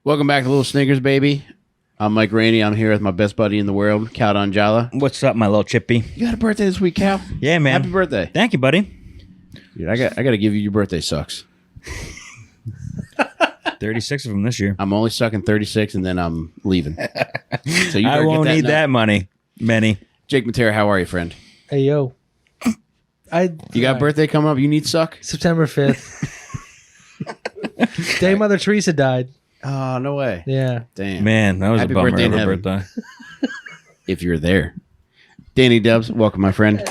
Welcome back to Little Snickers, baby. I'm Mike Rainey. I'm here with my best buddy in the world, Cal Donjala. What's up, my little chippy? You got a birthday this week, Cal? Yeah, man. Happy birthday. Thank you, buddy. Dude, I got to give you your birthday sucks. 36 of them this year. I'm only sucking 36 and then I'm leaving. So I won't need that money. Many. Jake Matera, how are you, friend? Hey, yo. You got birthday coming up? You need suck? September 5th. Day Mother Teresa died. Oh, no way. Yeah. Damn. Man, that was Happy a bummer birthday in of a heaven. birthday. If you're there. Danny Dubs, welcome, my friend.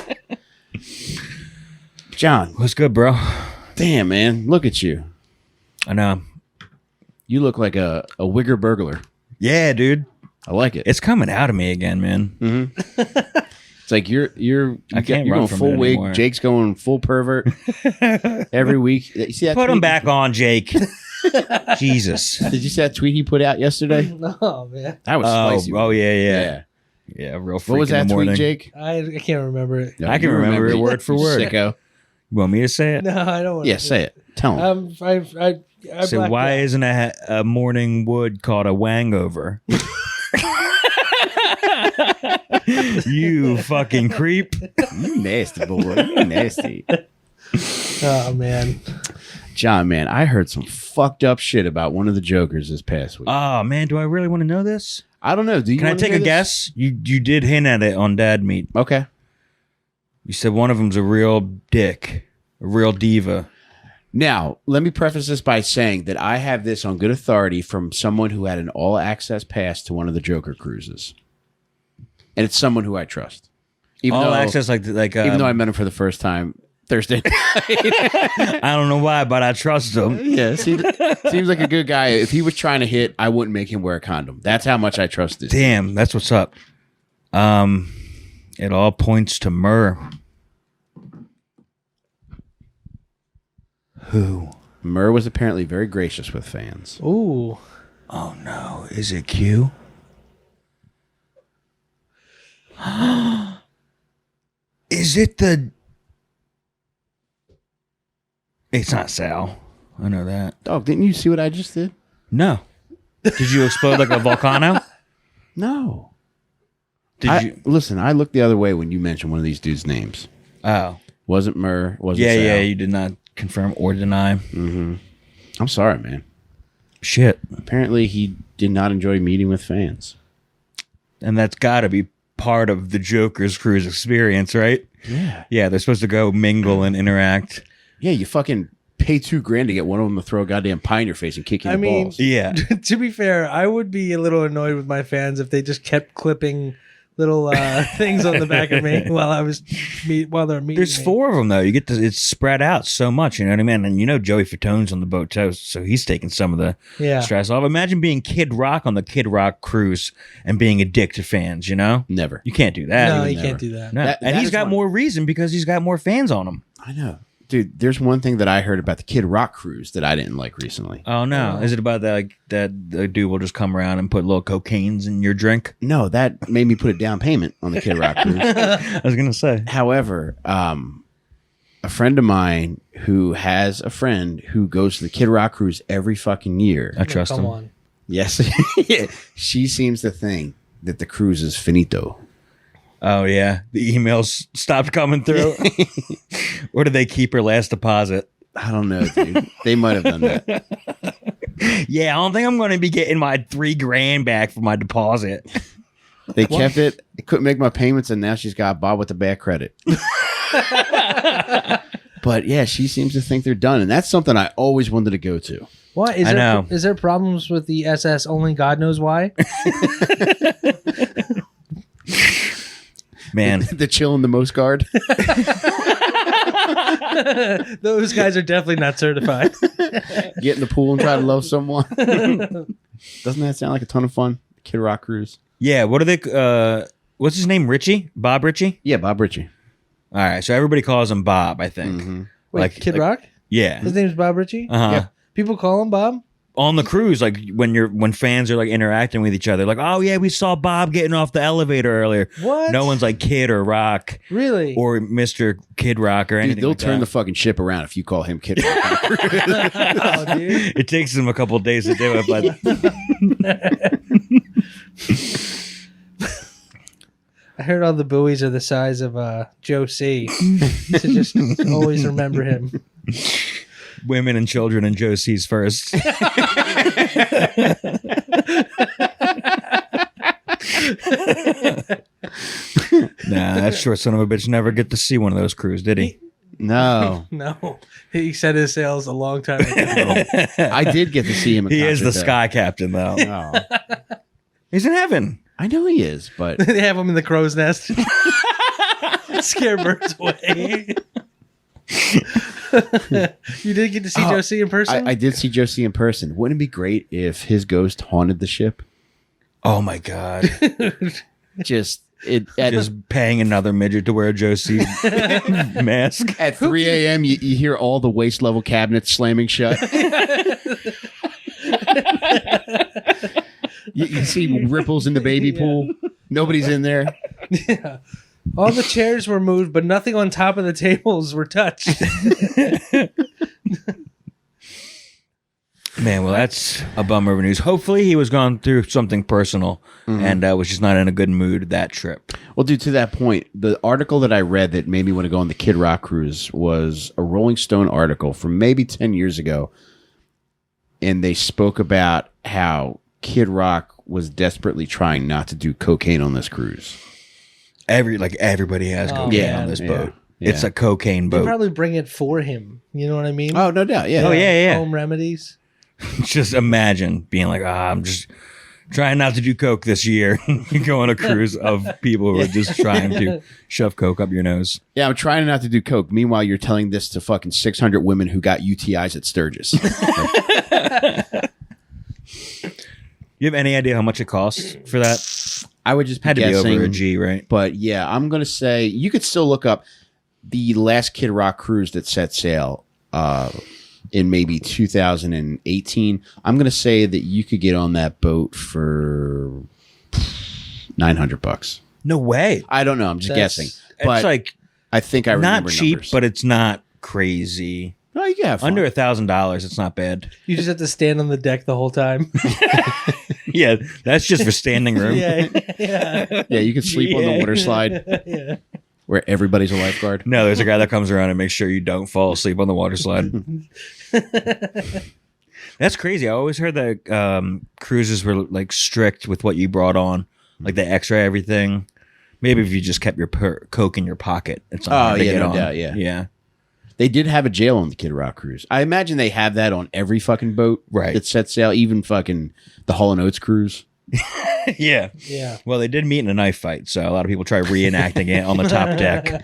John. What's good, bro? Damn, man. Look at you. I know. You look like a wigger burglar. Yeah, dude. I like it. It's coming out of me again, man. Mm-hmm. It's like you're can't you're run going from full it wig. anymore. Jake's going full pervert every week. You see that Put tweet? him back on, Jake. Jesus. Did you see that tweet he put out yesterday? Oh, man. That was spicy. Oh, yeah. Yeah, real freak What was in that the tweet, morning. Jake? I can't remember it. No, I can you remember it word for you word. Sicko. You want me to say it? No, I don't want Yeah, say it. Tell him. I So blacked why out. isn't a morning wood called a wangover? You fucking creep. You nasty, boy. You nasty. Oh, man. John, man, I heard some fucked up shit about one of the Jokers this past week. Oh, man, do I really want to know this? I don't know. Do you Can I wanna take hear a this? guess? You did hint at it on Dad Meet. Okay. You said one of them's a real dick, a real diva. Now, let me preface this by saying that I have this on good authority from someone who had an all-access pass to one of the Joker cruises. And it's someone who I trust. Even All though, access, like even though I met him for the first time Thursday night. I don't know why, but I trust him. Yeah, seems like a good guy. If he was trying to hit, I wouldn't make him wear a condom. That's how much I trust this. Damn, that's what's up. It all points to Murr. Who? Murr was apparently very gracious with fans. Ooh. Oh no, is it Q? Is it the... It's not Sal. I know that. Oh, didn't you see what I just did? No. Did you explode like a volcano? No. Did you? Listen, I looked the other way when you mentioned one of these dudes' names. Oh. Wasn't Murr, wasn't Yeah, Sal. yeah, you did not confirm or deny. Mm-hmm. I'm sorry, man. Shit. Apparently, he did not enjoy meeting with fans. And that's got to be part of the Joker's cruise experience, right? Yeah. Yeah, they're supposed to go mingle and interact. Yeah, you fucking pay $2,000 to get one of them to throw a goddamn pie in your face and kick you in the balls. Yeah. To be fair, I would be a little annoyed with my fans if they just kept clipping little things on the back of me while they're meeting There's me. 4 of them, though. You get to, it's spread out so much, you know what I mean? And you know Joey Fatone's on the boat, too, so he's taking some of the stress off. Imagine being Kid Rock on the Kid Rock cruise and being a dick to fans, you know? Never. You can't do that. No, would you never. can't do that. No. That And he's is got one- more reason because he's got more fans on him. I know. Dude, there's one thing that I heard about the Kid Rock cruise that I didn't like recently. Oh, no. Is it about that, like, that the dude will just come around and put little cocaines in your drink? No, that made me put a down payment on the Kid Rock cruise. I was going to say. However, a friend of mine who has a friend who goes to the Kid Rock cruise every fucking year. I trust Come him. on. Yes. She seems to think that the cruise is finito. Oh, yeah. The emails stopped coming through. Or did they keep her last deposit? I don't know, dude. They might have done that. Yeah, I don't think I'm going to be getting my $3,000 back for my deposit. They kept it. It couldn't make my payments, and now she's got Bob with the bad credit. But yeah, she seems to think they're done, and that's something I always wanted to go to. What is I there? know. Is there problems with the SS? Only God knows why. Man, The chill and the most guard. Those guys are definitely not certified. Get in the pool and try to love someone. Doesn't that sound like a ton of fun? Kid Rock cruise. yeah, what are they? What's his name? Richie? Bob Richie? Yeah, Bob Ritchie. All right, so everybody calls him Bob, I think. Mhm. Wait, Kid Rock? Yeah. His name's Bob Ritchie? Uh-huh. Yeah. People call him Bob? on the cruise, like when fans are like interacting with each other, like, oh yeah, we saw Bob getting off the elevator earlier. What? No one's like Kid or Rock, really, or Mr. Kid Rock or anything. Dude, they'll like turn that. the fucking ship around if you call him Kid Rock. Oh, dude. It takes them a couple of days to do it, but I heard all the buoys are the size of Joe C. So just always remember him. women and children and Joe C's first. Nah, that short son of a bitch never get to see one of those crews, did he? No. No, he set his sails a long time ago. I did get to see him. He is the sky captain, though. Oh. He's in heaven. I know he is, but They have him in the crow's nest. Scare birds away. You did get to see Joe C in person? I did see Joe C in person. Wouldn't it be great if his ghost haunted the ship? Oh my god! Just Just paying another midget to wear a Joe C mask. at 3 a.m. You hear all the waist level cabinets slamming shut. You see ripples in the baby pool. Nobody's in there. Yeah. All the chairs were moved, but nothing on top of the tables were touched. Man, well, that's a bummer of news. Hopefully, he was going through something personal and was just not in a good mood that trip. Well, dude, to that point, the article that I read that made me want to go on the Kid Rock cruise was a Rolling Stone article from maybe 10 years ago. And they spoke about how Kid Rock was desperately trying not to do cocaine on this cruise. Everybody has cocaine man. on this Yeah. boat. Yeah. It's a cocaine They boat. probably bring it for him. You know what I mean? Oh, no doubt. Yeah. Oh, yeah. Home remedies. Just imagine being like, I'm just trying not to do coke this year. You go on a cruise of people who are just trying to shove coke up your nose. Yeah, I'm trying not to do coke. Meanwhile, you're telling this to fucking 600 women who got UTIs at Sturgis. You have any idea how much it costs for that? I would just be Had to guessing, be over a G, right? But yeah, I'm going to say you could still look up the last Kid Rock cruise that set sail in maybe 2018. I'm going to say that you could get on that boat for $900. No way. I don't know. I'm just guessing. But It's like I think I remember not cheap, numbers. but it's not crazy. Oh, you can have fun. Under $1,000, it's not bad. You just have to stand on the deck the whole time. Yeah, that's just for standing room. Yeah. Yeah, you can sleep on the water slide Yeah. where everybody's a lifeguard. No, there's a guy that comes around and makes sure you don't fall asleep on the water slide. That's crazy. I always heard that cruises were like strict with what you brought on, like they X-ray everything. Maybe if you just kept your coke in your pocket, it's not hard to get on. doubt, yeah. Yeah. They did have a jail on the Kid Rock cruise. I imagine they have that on every fucking boat Right. that sets sail, even fucking the Hall & Oates cruise. Yeah. Yeah. Well, they did meet in a knife fight, so a lot of people try reenacting it on the top deck.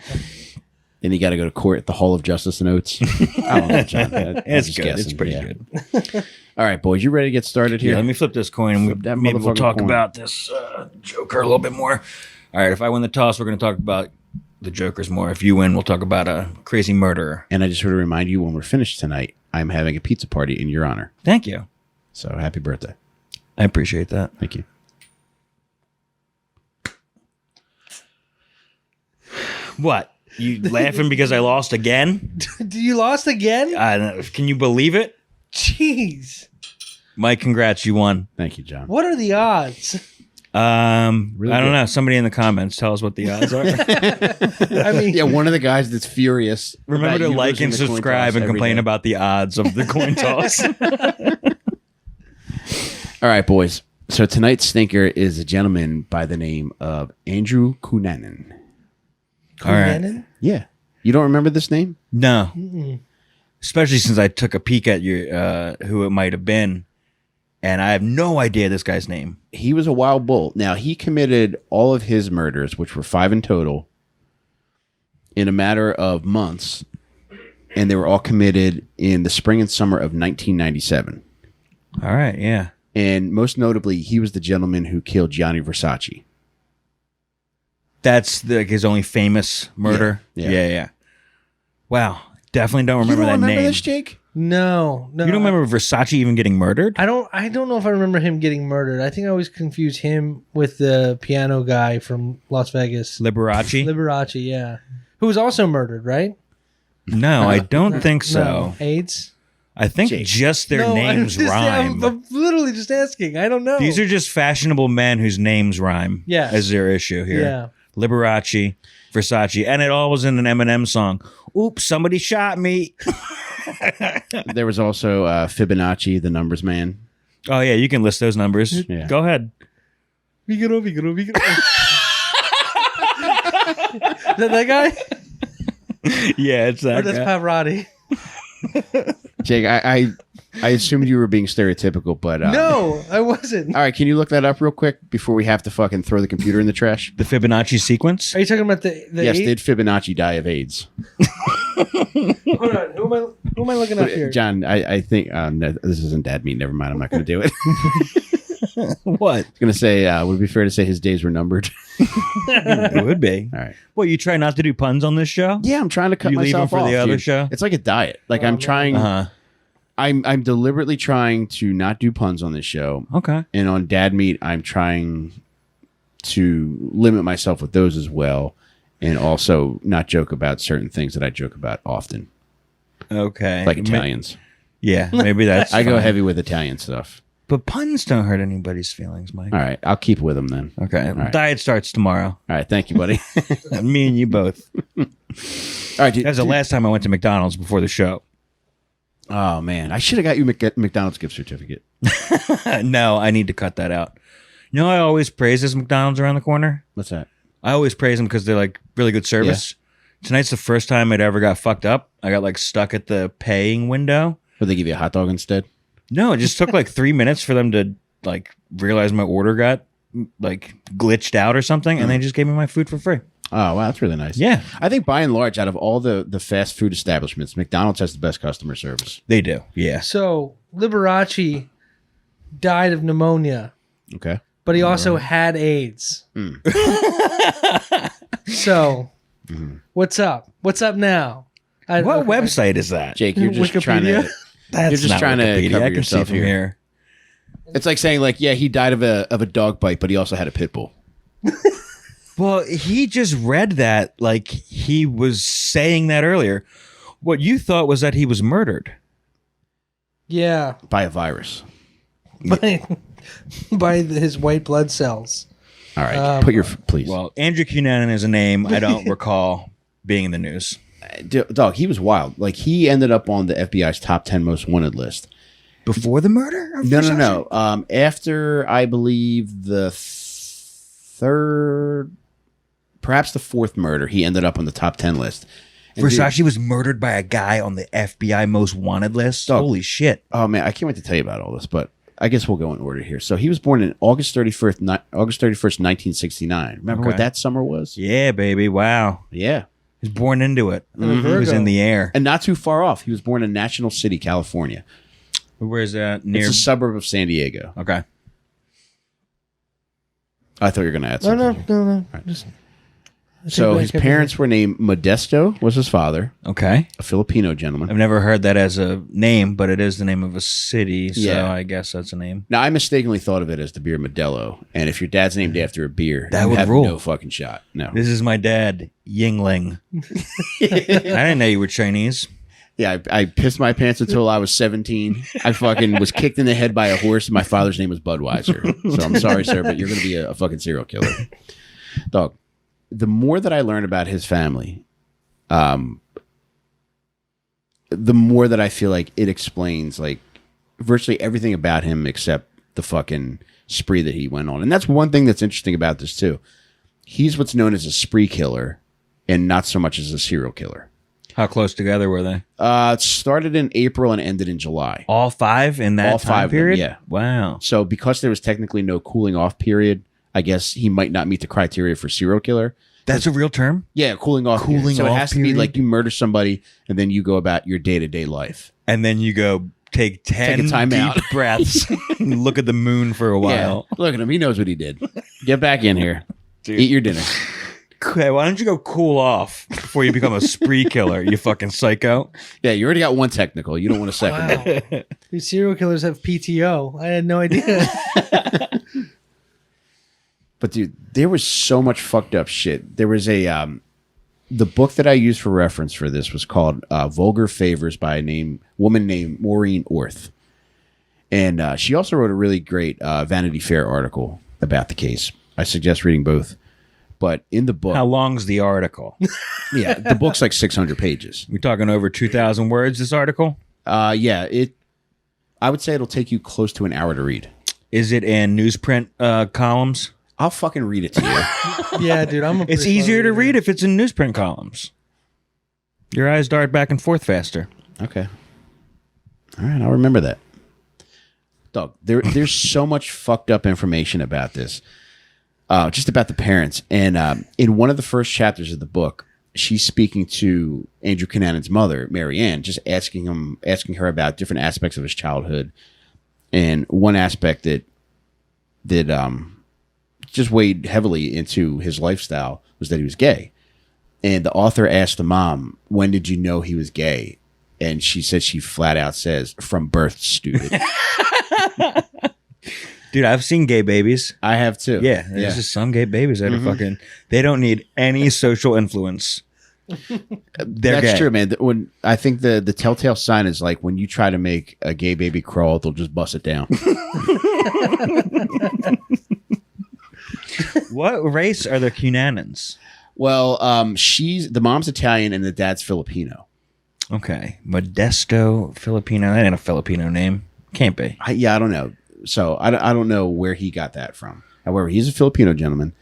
Then you got to go to court at the Hall of Justice and Oates. I don't know, John. I'm It's just good. guessing, It's pretty yeah. good. All right, boys, you ready to get started Yeah, here? let me flip this coin and Flip that maybe we'll motherfucking talk coin. about this Joker a little bit more. All right, if I win the toss, we're going to talk about the Jokers more. If you win, we'll talk about a crazy murderer. And I just want to remind you, when we're finished tonight, I'm having a pizza party in your honor. Thank you. So happy birthday. I appreciate that. Thank you. What? You laughing because I lost again? You lost again? I don't know. Can you believe it? Jeez. Mike, congrats. You won. Thank you, John. What are the odds? Really I don't good. know. Somebody in the comments tell us what the odds are. I mean, Yeah, one of the guys that's furious. Remember about to you like losing and the coin subscribe toss and every complain day. about the odds of the coin toss. All right, boys. So tonight's stinker is a gentleman by the name of Andrew Cunanan. All right. Cunanan? Yeah. You don't remember this name? No. Mm-mm. Especially since I took a peek at your who it might have been, and I have no idea this guy's name. He was a wild bull. Now, he committed all of his murders, which were 5 in total, in a matter of months, and they were all committed in the spring and summer of 1997. All right, yeah. And most notably, he was the gentleman who killed Gianni Versace. That's his only famous murder. Yeah. Yeah. Wow. Definitely don't remember you don't that remember name. this, Jake? No. You don't remember Versace even getting murdered? I don't know if I remember him getting murdered. I think I always confuse him with the piano guy from Las Vegas. Liberace? Yeah. Who was also murdered, right? No, I don't think so. No. AIDS? I think just their names rhyme. I'm literally just asking. I don't know. These are just fashionable men whose names rhyme. Yes. As their issue here. Yeah. Liberace, Versace, and it all was in an Eminem song. Oops, somebody shot me. There was also Fibonacci, the numbers man. Oh yeah, you can list those numbers. Yeah. Go ahead. Vigoro. Is that guy? Yeah, it's that. Or that's guy. Pavarotti. Jake, I assumed you were being stereotypical, but No, I wasn't. All right, can you look that up real quick before we have to fucking throw the computer in the trash? The Fibonacci sequence. Are you talking about the Yes, eight? did Fibonacci die of AIDS? Hold on. Who am I looking up here? John, I think no, this isn't dad meat. Never mind. I'm not going to do it. What? I was going to say, would it be fair to say his days were numbered? It would be. All right. Well, you try not to do puns on this show? Yeah, I'm trying to cut You leave myself them for off, the other dude. show? It's like a diet. Like I'm man. trying. Uh-huh. I'm deliberately trying to not do puns on this show, Okay. and on dad meat, I'm trying to limit myself with those as well, and also not joke about certain things that I joke about often, Okay. like Italians. Yeah, maybe that's I go fine. heavy with Italian stuff. But puns don't hurt anybody's feelings, Mike. All right, I'll keep with them then. Okay. right. Diet starts tomorrow. All right, thank you, buddy. Me and you both. All right, dude. That was the last time I went to McDonald's before the show. Oh man, I should have got you McDonald's gift certificate. No, I need to cut that out. You know, I always praise this McDonald's around the corner. What's that? I always praise them because they're like really good service. Tonight's the first time it ever got fucked up. I got like stuck at the paying window. Would they give you a hot dog instead? No, it just took like 3 minutes for them to like realize my order got like glitched out or something, and they just gave me my food for free. Oh wow, that's really nice. Yeah, I think by and large, out of all the fast food establishments, McDonald's has the best customer service. they do. Yeah. So Liberace died of pneumonia, Okay. but he also had AIDS. So, what's up? What's up now? What website is that? Jake, you're just trying Wikipedia? to. That's You're just not trying to Wikipedia. cover I can see yourself from here. here. It's like saying, like, yeah, he died of a dog bite, but he also had a pit bull. Well, he just read that like he was saying that earlier. What you thought was that he was murdered. Yeah, By a virus. by his white blood cells. All right, put your please. Well, Andrew Cunanan is a name I don't recall being in the news. Dog, he was wild. Like he ended up on the FBI's top 10 most wanted list. Before the murder? of No. Versace? After I believe the third, perhaps the fourth murder, he ended up on the top 10 list. And Versace was murdered by a guy on the FBI most wanted list? Dog. Holy shit. Oh man, I can't wait to tell you about all this, but I guess we'll go in order here. So he was born in August 31st, 1969. Remember what Okay. that summer was? Yeah, baby. Wow. Yeah. He was born into it. And a He was Virgo. in the air. And not too far off. He was born in National City, California. Where's that? Near. It's a suburb of San Diego. Okay. I thought you were going to add No, something. no. Just, So his parents were named Modesto, was his father, Okay. a Filipino gentleman. I've never heard that as a name, but it is the name of a city, so Yeah. I guess that's a name. Now, I mistakenly thought of it as the beer Modelo. And if your dad's named after a beer, That you would have rule. no fucking shot. No. This is my dad, Yingling. I didn't know you were Chinese. Yeah, I pissed my pants until I was 17. I fucking was kicked in the head by a horse. My father's name was Budweiser. So I'm sorry, sir, but you're going to be a fucking serial killer. Dog, the more that I learn about his family, the more that I feel like it explains like virtually everything about him except the fucking spree that he went on. And that's one thing that's interesting about this too. He's what's known as a spree killer and not so much as a serial killer. How close together were they? It started in April and ended in July. All five in that All time five of them, period? yeah. Wow. So because there was technically no cooling off period, I guess he might not meet the criteria for serial killer. That's a real term? Yeah, cooling off. Cooling period. So it off has to be period? like you murder somebody and then you go about your day-to-day life. And then you go take 10 time deep out. breaths and look at the moon for a while. Yeah. Look at him. He knows what he did. Get back in here. Dude. Eat your dinner. Okay, why don't you go cool off before you become a spree killer, you fucking psycho? Yeah, you already got one technical. You don't want a second one. Wow. These serial killers have PTO. I had no idea. But dude, there was so much fucked up shit. There was a the book that I used for reference for this was called Vulgar Favors by a woman named Maureen Orth. And she also wrote a really great Vanity Fair article about the case. I suggest reading both. But in the book... How long's the article? Yeah, the book's like 600 pages. We talking over 2,000 words, this article? Yeah, I would say it'll take you close to an hour to read. Is it in newsprint columns? I'll fucking read it to you. Yeah, dude. It's easier to read if it's in newsprint columns. Your eyes dart back and forth faster. Okay. All right, I'll remember that. Dog, there's so much fucked up information about this. Just about the parents. And in one of the first chapters of the book, she's speaking to Andrew Cunanan's mother, Mary Ann, just asking her about different aspects of his childhood. And one aspect that just weighed heavily into his lifestyle was that he was gay. And the author asked the mom, when did you know he was gay? And she said, she flat out says, from birth, stupid. Dude, I've seen gay babies. I have too. Yeah, there's just some gay babies that are fucking, they don't need any social influence. They're That's gay. true, man. When I think the telltale sign is like when you try to make a gay baby crawl, they'll just bust it down. What race are the Cunanans? Well, the mom's Italian and the dad's Filipino. Okay, Modesto Filipino. That ain't a Filipino name. Can't be. I don't know. So I don't know where he got that from. However, he's a Filipino gentleman,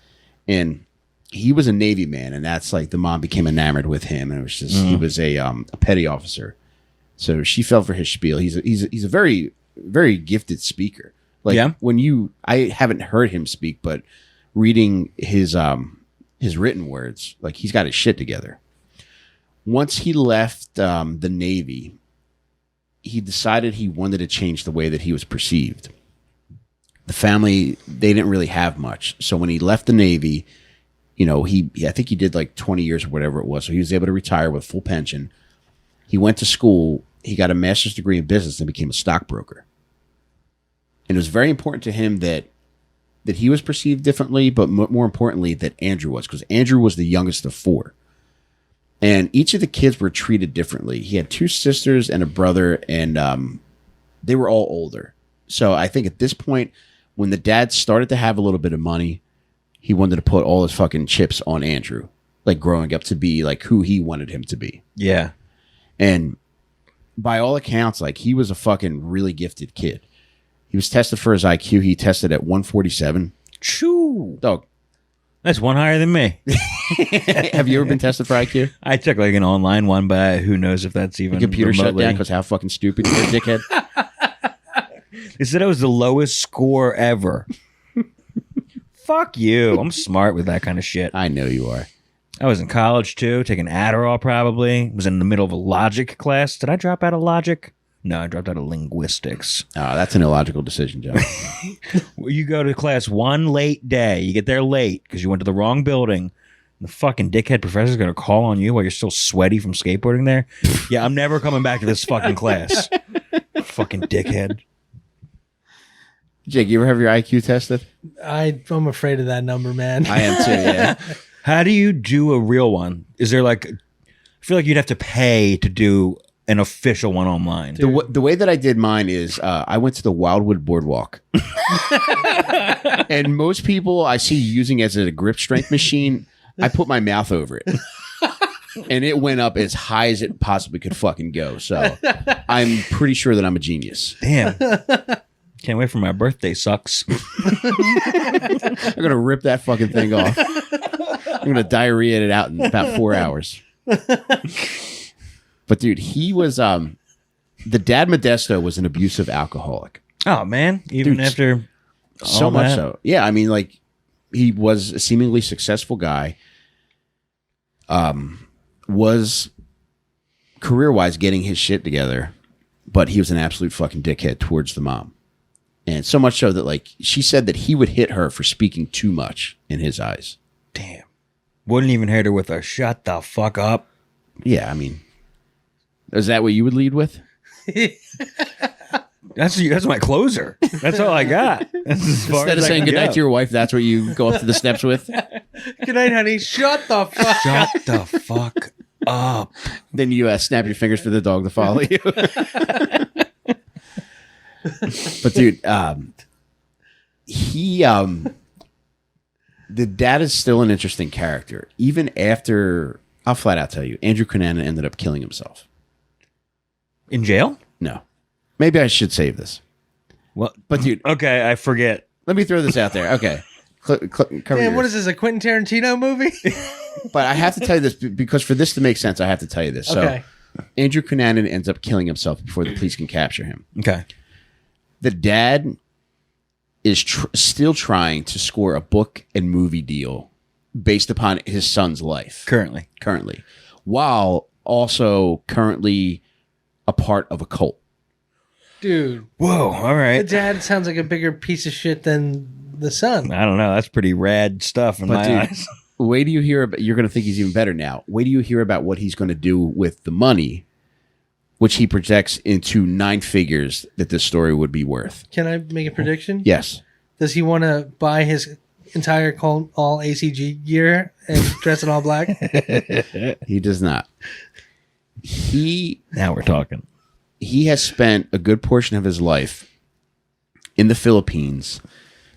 and he was a Navy man, and that's like the mom became enamored with him, and it was just he was a petty officer. So she fell for his spiel. He's a very, very gifted speaker. Like I haven't heard him speak, but reading his written words, like he's got his shit together. Once he left the Navy, he decided he wanted to change the way that he was perceived. The family, they didn't really have much. So when he left the Navy, I think he did like 20 years or whatever it was. So he was able to retire with full pension. He went to school. He got a master's degree in business and became a stockbroker. And it was very important to him that he was perceived differently, but more importantly, that Andrew was, because Andrew was the youngest of four. And each of the kids were treated differently. He had two sisters and a brother, and they were all older. So I think at this point, when the dad started to have a little bit of money, he wanted to put all his fucking chips on Andrew, like growing up to be like who he wanted him to be. Yeah. And by all accounts, like he was a fucking really gifted kid. He was tested for his IQ. He tested at 147. Choo. Dog. That's one higher than me. Have you ever been tested for IQ? I took like an online one, but who knows if that's even the computer remotely. shut down because how fucking stupid you're a dickhead. They said it was the lowest score ever. Fuck you. I'm smart with that kind of shit. I know you are. I was in college too, taking Adderall probably. Was in the middle of a logic class. Did I drop out of logic? No, I dropped out of linguistics. Oh, that's an illogical decision, John. You go to class one late day. You get there late because you went to the wrong building. The fucking dickhead professor's going to call on you while you're still sweaty from skateboarding there. Yeah, I'm never coming back to this fucking class. Fucking dickhead. Jake, you ever have your IQ tested? I'm afraid of that number, man. I am too, yeah. How do you do a real one? Is there like, I feel like you'd have to pay to do an official one online. The way that I did mine is I went to the Wildwood Boardwalk. And most people I see using as a grip strength machine, I put my mouth over it. And it went up as high as it possibly could fucking go. So I'm pretty sure that I'm a genius. Damn. Can't wait for my birthday, sucks. I'm going to rip that fucking thing off. I'm going to diarrhea it out in about 4 hours. But dude, he was the dad Modesto was an abusive alcoholic. Oh man, even Dude, after so all much that? so. Yeah, I mean, like he was a seemingly successful guy. Was career-wise getting his shit together, but he was an absolute fucking dickhead towards the mom. And so much so that like she said that he would hit her for speaking too much in his eyes. Damn. Wouldn't even hit her with a "shut the fuck up." Yeah, I mean, is that what you would lead with? That's my closer. That's all I got. Instead of saying goodnight to your wife, that's what you go up to the steps with. Good night, honey. Shut the fuck up. Shut the fuck up. Then you snap your fingers for the dog to follow you. But dude, the dad is still an interesting character. Even after, I'll flat out tell you, Andrew Cunanan ended up killing himself. In jail? No. Maybe I should save this. Well, but dude, okay, I forget. Let me throw this out there. Okay. Damn, what is this, a Quentin Tarantino movie? But I have to tell you this because for this to make sense, I have to tell you this. Okay. So Andrew Cunanan ends up killing himself before the police can capture him. Okay. The dad is still trying to score a book and movie deal based upon his son's life. Currently. While also currently a part of a cult. Dude. Whoa, all right. The dad sounds like a bigger piece of shit than the son. I don't know. That's pretty rad stuff in my eyes. Wait till you hear about, you're going to think he's even better now. Wait till you hear about what he's going to do with the money, which he projects into 9 figures that this story would be worth. Can I make a prediction? Yes. Does he want to buy his entire all ACG gear and dress in all black? He does not. Now we're talking. He has spent a good portion of his life in the Philippines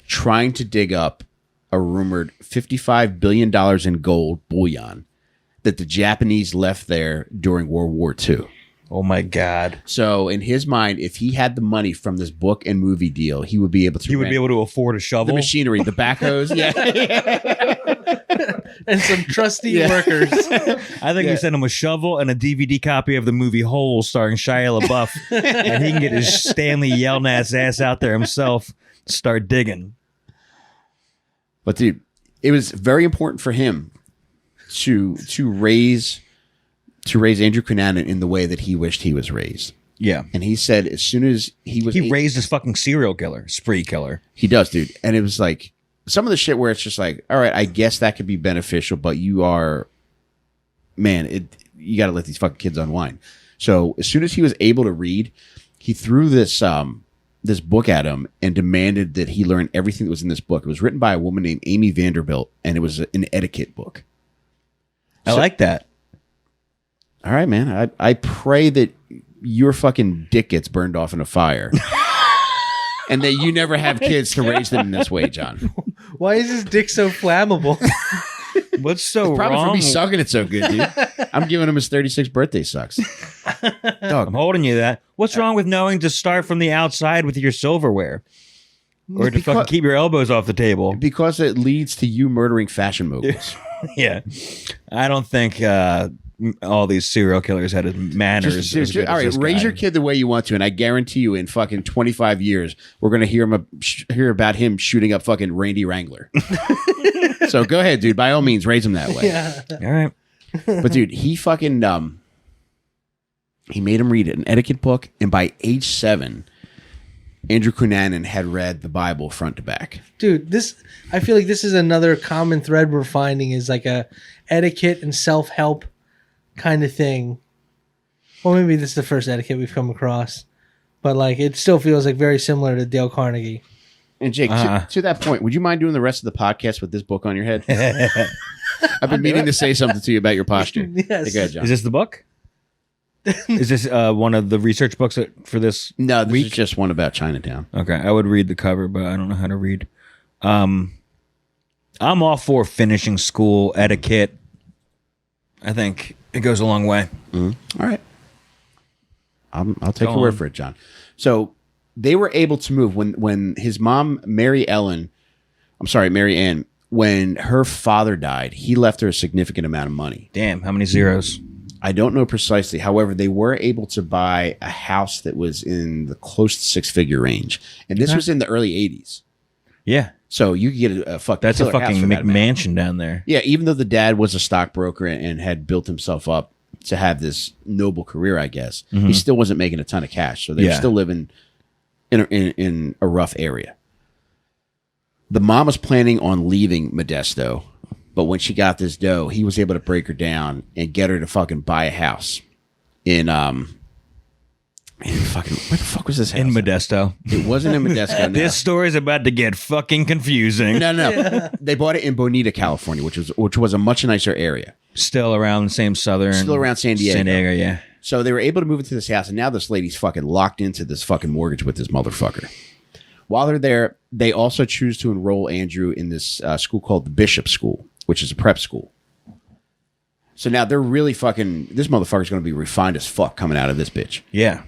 trying to dig up a rumored $55 billion in gold bullion that the Japanese left there during World War II. Oh my God. So in his mind, if he had the money from this book and movie deal, he would be able to He would be able to afford a shovel? the machinery, the backhoes. Yeah. And some trusty workers. I think we send him a shovel and a DVD copy of the movie Hole starring Shia LaBeouf. And he can get his Stanley Yelnats ass out there himself to start digging. But dude, it was very important for him to raise Andrew Cunanan in the way that he wished he was raised. Yeah. And he said as soon as he raised his fucking serial killer, spree killer. He does, dude. And it was like some of the shit where it's just like, all right, I guess that could be beneficial, but you got to let these fucking kids unwind. So as soon as he was able to read, he threw this book at him and demanded that he learn everything that was in this book. It was written by a woman named Amy Vanderbilt, and it was an etiquette book. I like that. All right, man. I pray that your fucking dick gets burned off in a fire. And that you never have kids to raise them in this way, John. Why is his dick so flammable? What's so Probably wrong? for me sucking it so good, dude. I'm giving him his 36th birthday sucks. Dog. I'm holding you that. What's wrong with knowing to start from the outside with your silverware? Or to fucking keep your elbows off the table? Because it leads to you murdering fashion moguls. Yeah. I don't think all these serial killers had manners. All right, raise your kid the way you want to, and I guarantee you in fucking 25 years, we're going to hear about him shooting up fucking Randy Wrangler. So go ahead, dude. By all means, raise him that way. Yeah. All right. But dude, he fucking he made him read an etiquette book, and by age 7, Andrew Cunanan had read the Bible front to back. Dude, I feel like this is another common thread we're finding is like a etiquette and self-help kind of thing. Well, maybe this is the first etiquette we've come across, but like it still feels like very similar to Dale Carnegie. And Jake, to that point, would you mind doing the rest of the podcast with this book on your head? I've been meaning to say something to you about your posture. Yes. Go ahead, John. Is this the book? Is this one of the research books for this? No, this week? is just one about Chinatown. Okay, I would read the cover, but I don't know how to read. I'm all for finishing school etiquette. I think it goes a long way. Mm-hmm. All right. I'll take your word for it, John. So they were able to move when his mom, Mary Ann, when her father died, he left her a significant amount of money. Damn, how many zeros? I don't know precisely. However, they were able to buy a house that was in the close to 6-figure range. And this was in the early 80s. Yeah. So you could get a fucking That's a fucking McMansion down there. Yeah, even though the dad was a stockbroker and had built himself up to have this noble career, I guess, he still wasn't making a ton of cash. So they were still living in a rough area. The mom was planning on leaving Modesto But when she got this dough, he was able to break her down and get her to fucking buy a house in fucking, where the fuck was this house? In Modesto. It wasn't in Modesto. No. This story's about to get fucking confusing. No. They bought it in Bonita, California, which was a much nicer area. Still around the same southern. Still around San Diego. San Diego, yeah. So they were able to move into this house, and now this lady's fucking locked into this fucking mortgage with this motherfucker. While they're there, they also choose to enroll Andrew in this school called the Bishop School, which is a prep school. So now they're really fucking, this motherfucker's going to be refined as fuck coming out of this bitch. Yeah.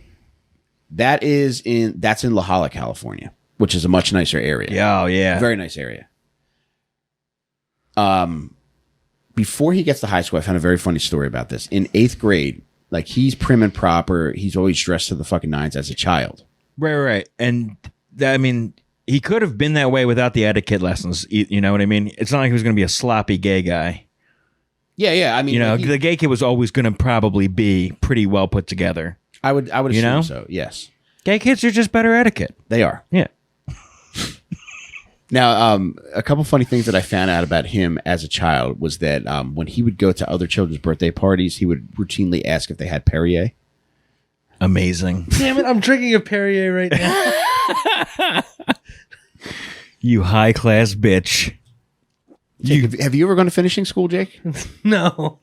That's in La Jolla, California, which is a much nicer area. Yeah, oh, yeah. Very nice area. Before he gets to high school, I found a very funny story about this. In 8th grade, like, he's prim and proper. He's always dressed to the fucking nines as a child. Right. And, I mean, he could have been that way without the etiquette lessons. You know what I mean? It's not like he was going to be a sloppy gay guy. Yeah. I mean, you know, the gay kid was always going to probably be pretty well put together. I would assume so, yes. Gay kids are just better etiquette. They are. Yeah. Now, a couple funny things that I found out about him as a child was that when he would go to other children's birthday parties, he would routinely ask if they had Perrier. Amazing. Damn it, I'm drinking a Perrier right now. You high-class bitch. Jake, have you ever gone to finishing school, Jake? No.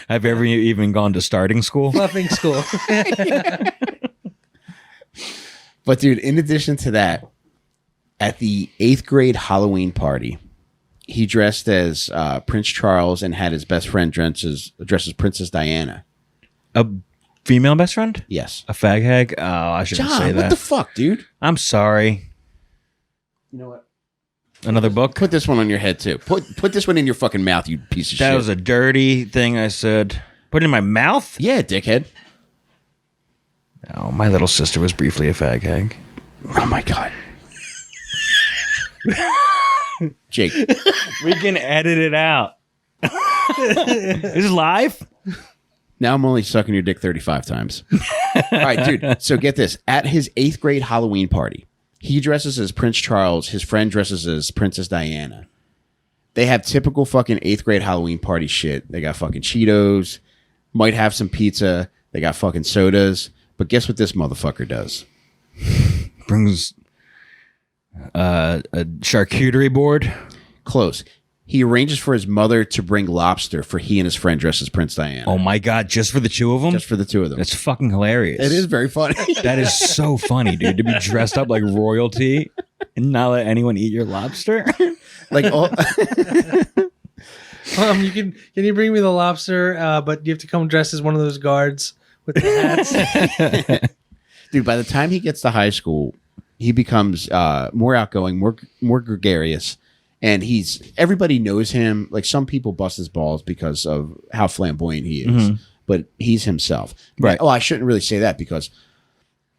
Have you ever even gone to starting school? Fluffing school. But, dude, in addition to that, at the 8th grade Halloween party, he dressed as Prince Charles and had his best friend dressed as Princess Diana. A female best friend? Yes. A fag hag? Oh, I shouldn't say that. What the fuck, dude? I'm sorry. You know what? Another book? Put this one on your head, too. Put this one in your fucking mouth, you piece of shit. That was a dirty thing I said. Put it in my mouth? Yeah, dickhead. Oh, my little sister was briefly a fag hag. Oh, my God. Jake. We can edit it out. This is live? Now I'm only sucking your dick 35 times. All right, dude. So get this. At his 8th grade Halloween party, he dresses as Prince Charles. His friend dresses as Princess Diana. They have typical fucking 8th grade Halloween party shit. They got fucking Cheetos. Might have some pizza. They got fucking sodas. But guess what this motherfucker does? Brings a charcuterie board. Close. He arranges for his mother to bring lobster for he and his friend dressed as Prince Diana. Oh my God, just for the two of them? Just for the two of them. That's fucking hilarious. It is very funny. That is so funny, dude, to be dressed up like royalty and not let anyone eat your lobster. Like all Can you bring me the lobster? But you have to come dressed as one of those guards with the hats. Dude, by the time he gets to high school, he becomes more outgoing, more gregarious, and everybody knows him. Like, some people bust his balls because of how flamboyant he is, but he's himself. Right. Oh, I shouldn't really say that because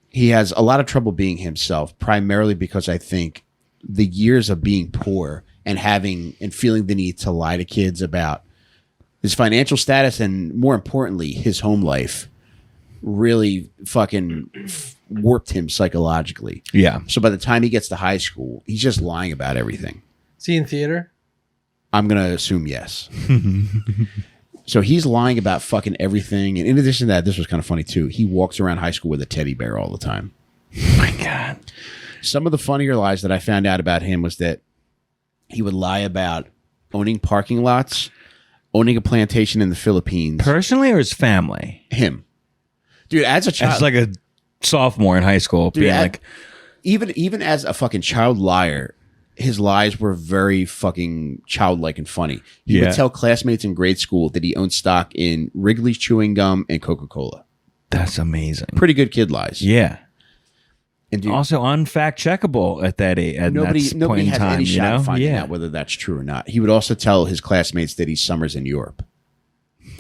he has a lot of trouble being himself, primarily because I think the years of being poor and feeling the need to lie to kids about his financial status and, more importantly, his home life really fucking warped him psychologically. Yeah. So by the time he gets to high school, he's just lying about everything. Is he in theater? I'm going to assume yes. So he's lying about fucking everything. And in addition to that, this was kind of funny too. He walks around high school with a teddy bear all the time. Oh my God. Some of the funnier lies that I found out about him was that he would lie about owning parking lots, owning a plantation in the Philippines. Personally or his family? Him. Dude, as a child. As like a sophomore in high school. Dude, being like, even as a fucking child liar, his lies were very fucking childlike and funny. He would tell classmates in grade school that he owned stock in Wrigley's chewing gum and Coca-Cola. that's amazing. Pretty good kid lies. Yeah. And dude, Also unfact checkable at that age. nobody point in has time, any shot at finding yeah. out whether that's true or not. He would also tell his classmates that he summers in Europe,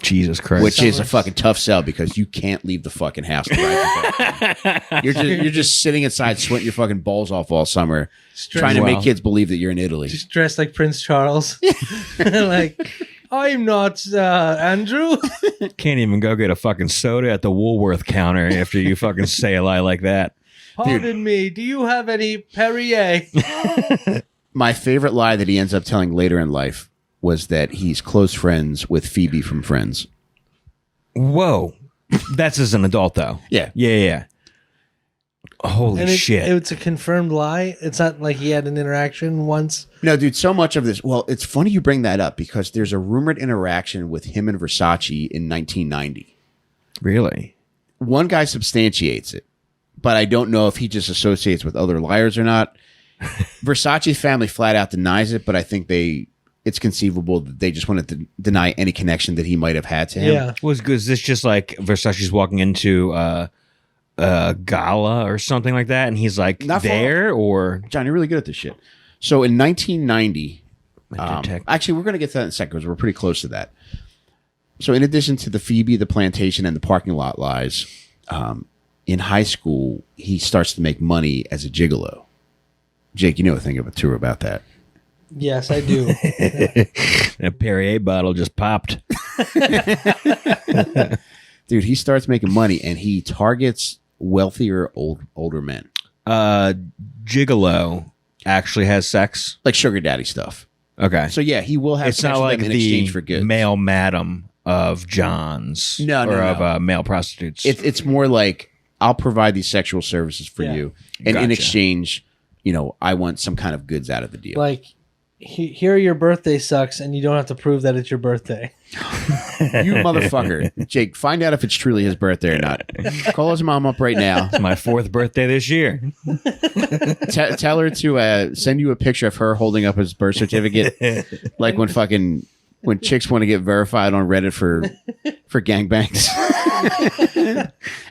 Jesus Christ. which is a fucking tough sell because you can't leave the fucking house to ride your bike. You're just sitting inside sweating your fucking balls off all summer, trying to make kids believe that you're in Italy. Just dressed like Prince Charles. Like, I'm not Andrew. Can't even go get a fucking soda at the Woolworth counter after you fucking say a lie like that. Pardon me, do you have any Perrier? My favorite lie that he ends up telling later in life was that he's close friends with Phoebe from Friends. Whoa. That's as an adult, though. Yeah. Yeah. Holy shit. It's a confirmed lie. It's not like he had an interaction once. No, dude, so much of this. Well, it's funny you bring that up because there's a rumored interaction with him and Versace in 1990. Really? One guy substantiates it, but I don't know if he just associates with other liars or not. Versace's family flat out denies it, but I think it's conceivable that they just wanted to deny any connection that he might have had to him. Yeah. Was this just like Versace's walking into a gala or something like that, and he's like Not there, or John, you're really good at this shit. So in 1990, detective. actually, we're going to get to that in a second because we're pretty close to that. So in addition to the Phoebe, the plantation, and the parking lot lies, in high school, he starts to make money as a gigolo. Jake, you know a thing of a tour about that. Yes, I do. a Perrier bottle just popped. Dude, he starts making money and he targets wealthier older men. Gigolo actually has sex. Like sugar daddy stuff. Okay. So yeah, he will have It's sex not with like them in the exchange for goods. male madam of John's No, of male prostitutes. It's more like, I'll provide these sexual services for you. And in Gotcha. exchange, I want some kind of goods out of the deal. Like, here your birthday sucks, and you don't have to prove that it's your birthday. You motherfucker. Jake, find out if it's truly his birthday or not. Call his mom up right now. It's my 4th birthday this year. Tell her to send you a picture of her holding up his birth certificate. Like when chicks want to get verified on Reddit for gangbangs.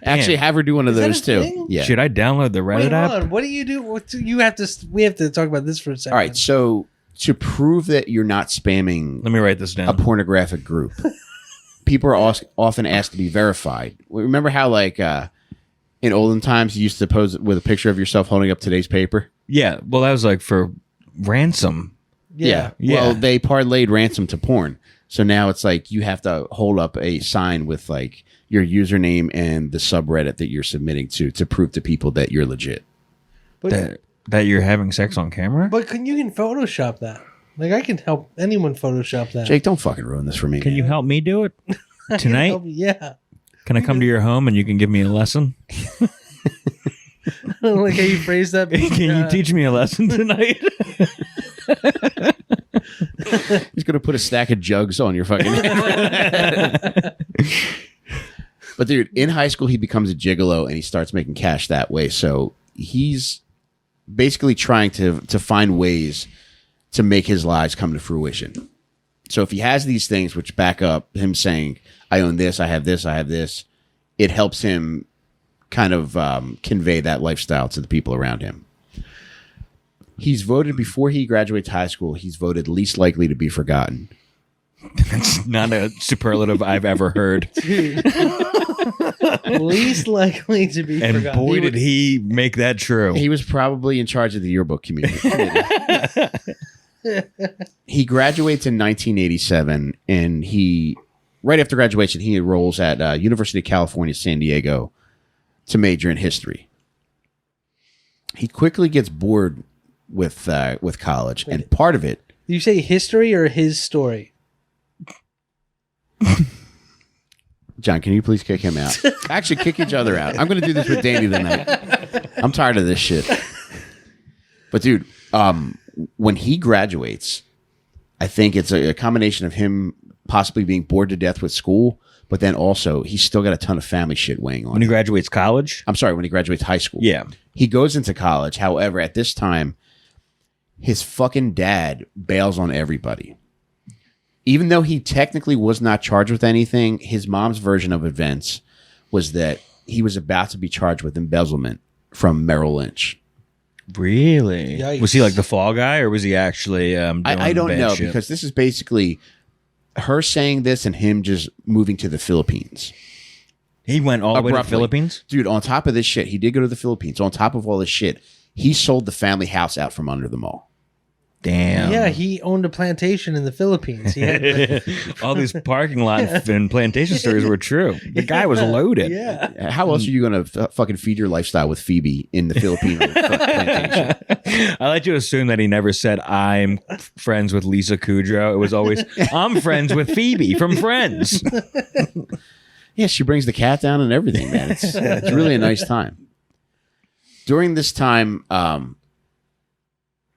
Actually, have her do one of Is that those a too. thing? Yeah. Should I download the Reddit Wait, app? hold on. What do you do? We have to talk about this for a second. All right. So to prove that you're not spamming Let me write this a down. pornographic group, people are often asked to be verified. Remember how in olden times you used to pose with a picture of yourself holding up today's paper? Yeah. Well, that was like for ransom. Yeah. Well, Yeah. they parlayed ransom to porn. So now it's like you have to hold up a sign with like your username and the subreddit that you're submitting to prove to people that you're legit. But That you're having sex on camera? you can Photoshop that. Like, I can help anyone Photoshop that. Jake, don't fucking ruin this for me. Can you help me do it tonight? Yeah. Can I come to your home and you can give me a lesson? Like how you phrase that. Can you teach me a lesson tonight? He's gonna put a stack of jugs on your fucking head. But dude, in high school he becomes a gigolo and he starts making cash that way. So he's basically trying to find ways to make his lies come to fruition. So if he has these things which back up him saying, I own this, I have this, I have this, it helps him kind of convey that lifestyle to the people around him. He's voted, before he graduates high school, he's voted least likely to be forgotten. That's not a superlative I've ever heard. Dude. Least likely to be And forgotten. boy, did he make that true. He was probably in charge of the yearbook committee. He graduates in 1987, and right after graduation, he enrolls at University of California, San Diego, to major in history. He quickly gets bored with college, and part of it. Do you say history or his story? John, can you please kick him out? Actually, kick each other out. I'm going to do this with Danny tonight. I'm tired of this shit. But dude, when he graduates, I think it's a combination of him possibly being bored to death with school, but then also he's still got a ton of family shit weighing on When he him. graduates college? I'm sorry, when he graduates high school. Yeah. He goes into college. However, at this time, his fucking dad bails on everybody. Even though he technically was not charged with anything, his mom's version of events was that he was about to be charged with embezzlement from Merrill Lynch. Really? Yikes. Was he like the fall guy, or was he actually doing I don't bad know, shit? because this is basically her saying this and him just moving to the Philippines. He went all the way to the Abruptly. Philippines? Dude, on top of this shit, he did go to the Philippines. On top of all this shit, he sold the family house out from under them all. Damn. Yeah, he owned a plantation in the Philippines. He had, All these parking lot and plantation stories were true. The guy was loaded. yeah. How else are you going to fucking feed your lifestyle with Phoebe in the Filipino plantation? I like to assume that he never said, I'm friends with Lisa Kudrow. It was always, I'm friends with Phoebe from Friends. Yeah, she brings the cat down and everything, man. It's really a nice time. During this time,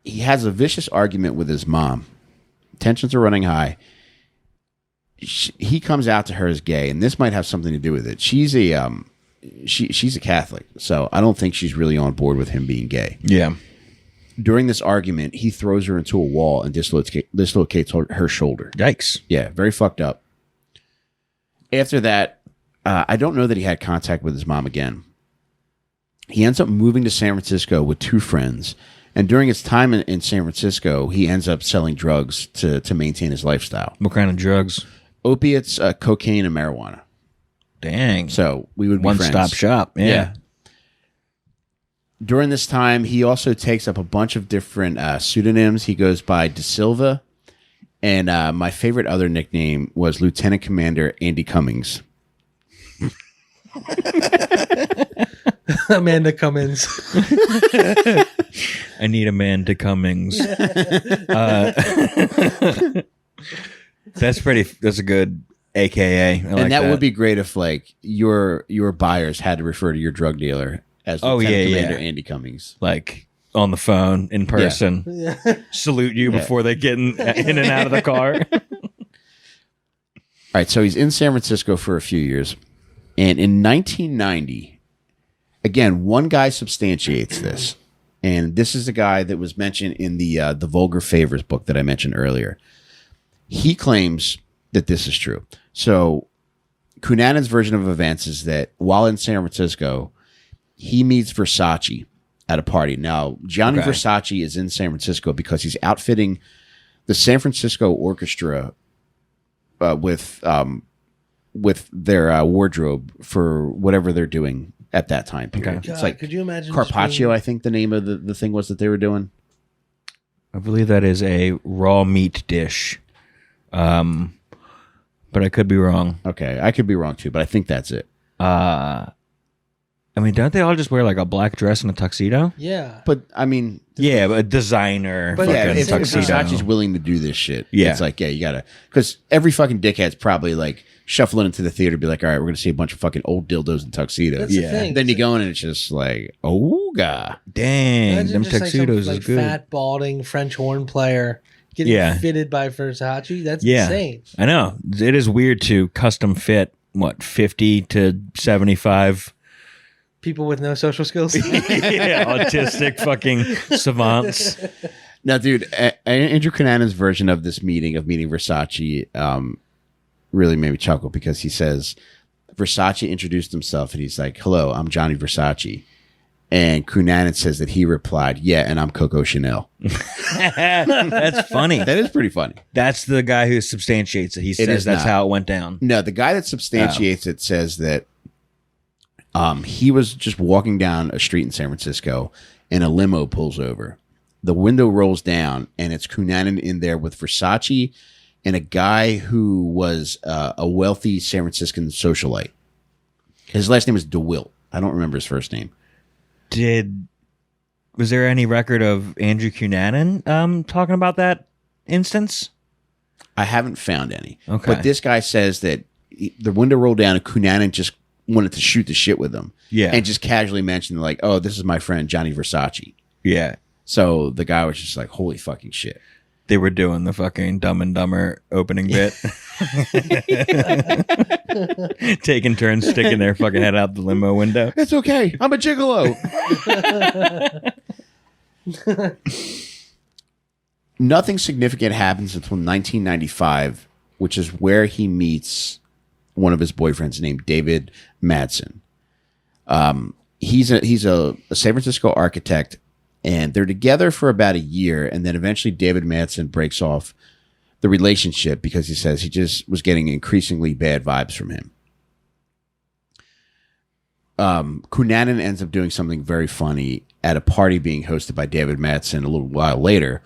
he has a vicious argument with his mom. Tensions are running high. He comes out to her as gay, and this might have something to do with it. She's a she's a Catholic, so I don't think she's really on board with him being gay. Yeah. During this argument, he throws her into a wall and dislocates her shoulder. Yikes. Yeah, very fucked up. After that, I don't know that he had contact with his mom again. He ends up moving to San Francisco with two friends. And during his time in San Francisco, he ends up selling drugs to maintain his lifestyle. What kind of drugs? Opiates, cocaine, and marijuana. Dang. So we would be friends. One-stop shop. Yeah. During this time, he also takes up a bunch of different pseudonyms. He goes by De Silva. And my favorite other nickname was Lieutenant Commander Andy Cummings. Amanda Cummins. I need Amanda Cummings. That's a good AKA. And that would be great if like your buyers had to refer to your drug dealer as Lieutenant Commander Andy Cummings. Like on the phone in person. Yeah. Salute you before they get in and out of the car. All right, so he's in San Francisco for a few years. And in 1990, again, one guy substantiates this. And this is the guy that was mentioned in the Vulgar Favors book that I mentioned earlier. He claims that this is true. So Cunanan's version of events is that while in San Francisco, he meets Versace at a party. Now, Johnny Versace is in San Francisco because he's outfitting the San Francisco Orchestra with their wardrobe for whatever they're doing at that time period. God, it's like, could you imagine Carpaccio, I think the name of the thing was that they were doing. I believe that is a raw meat dish. But I could be wrong. Okay, I could be wrong too, but I think that's it. I mean, don't they all just wear like a black dress and a tuxedo? Yeah. But I mean, Yeah, but a designer But yeah, fucking if tuxedo. Versace's willing to do this shit, Yeah. it's like, yeah, you gotta, because every fucking dickhead's probably like shuffling into the theater, be like, all right, we're gonna see a bunch of fucking old dildos and tuxedos. That's the thing. Then you go in and it's just like, oh god, Dang, Imagine them just tuxedos like is some, good. fat, balding French horn player getting fitted by Versace. That's insane. I know. It is weird to custom fit, 50 to 75 People with no social skills. autistic fucking savants. Now, dude, Andrew Cunanan's version of this meeting Versace really made me chuckle because he says Versace introduced himself and he's like, "Hello, I'm Johnny Versace," and Cunanan says that he replied, "Yeah, and I'm Coco Chanel." That's funny. That is pretty funny. That's the guy who substantiates it. He says is that's not. how it went down. No, the guy that substantiates it says that he was just walking down a street in San Francisco and a limo pulls over. The window rolls down and it's Cunanan in there with Versace and a guy who was a wealthy San Franciscan socialite. His last name is DeWilt. I don't remember his first name. Was there any record of Andrew Cunanan talking about that instance? I haven't found any. Okay. But this guy says that the window rolled down and Cunanan just wanted to shoot the shit with him. Yeah. And just casually mentioned like, "Oh, this is my friend Johnny Versace." Yeah. So the guy was just like, "Holy fucking shit." They were doing the fucking Dumb and Dumber opening bit. Taking turns sticking their fucking head out the limo window. It's okay. I'm a gigolo. Nothing significant happens until 1995, which is where he meets one of his boyfriends named David Madsen. He's a San Francisco architect, and they're together for about a year, and then eventually David Madsen breaks off the relationship because he says he just was getting increasingly bad vibes from him. Cunanan ends up doing something very funny at a party being hosted by David Madsen a little while later,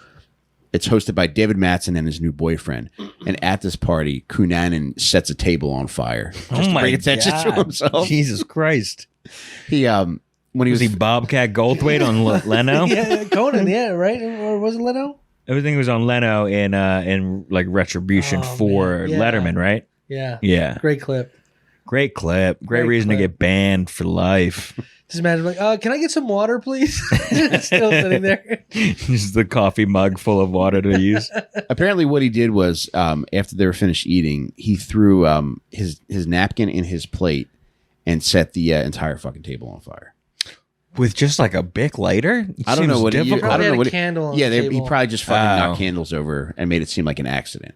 It's hosted by David Madsen and his new boyfriend. And at this party, Cunanan sets a table on fire just to bring attention to himself. Jesus Christ! He when he was he Bobcat Goldthwait on Leno? Yeah, Conan. Yeah, right. Or was it Leno? Everything was on Leno in like Retribution for Letterman, right? Yeah. Yeah. Great clip. Great reason to get banned for life. Just imagine like, can I get some water, please? Still sitting there. Just the coffee mug full of water to use. Apparently, what he did was after they were finished eating, he threw his napkin in his plate and set the entire fucking table on fire. With just like a Bic lighter? I don't know what he used. I don't know what candle. Yeah, he probably just fucking knocked candles over and made it seem like an accident.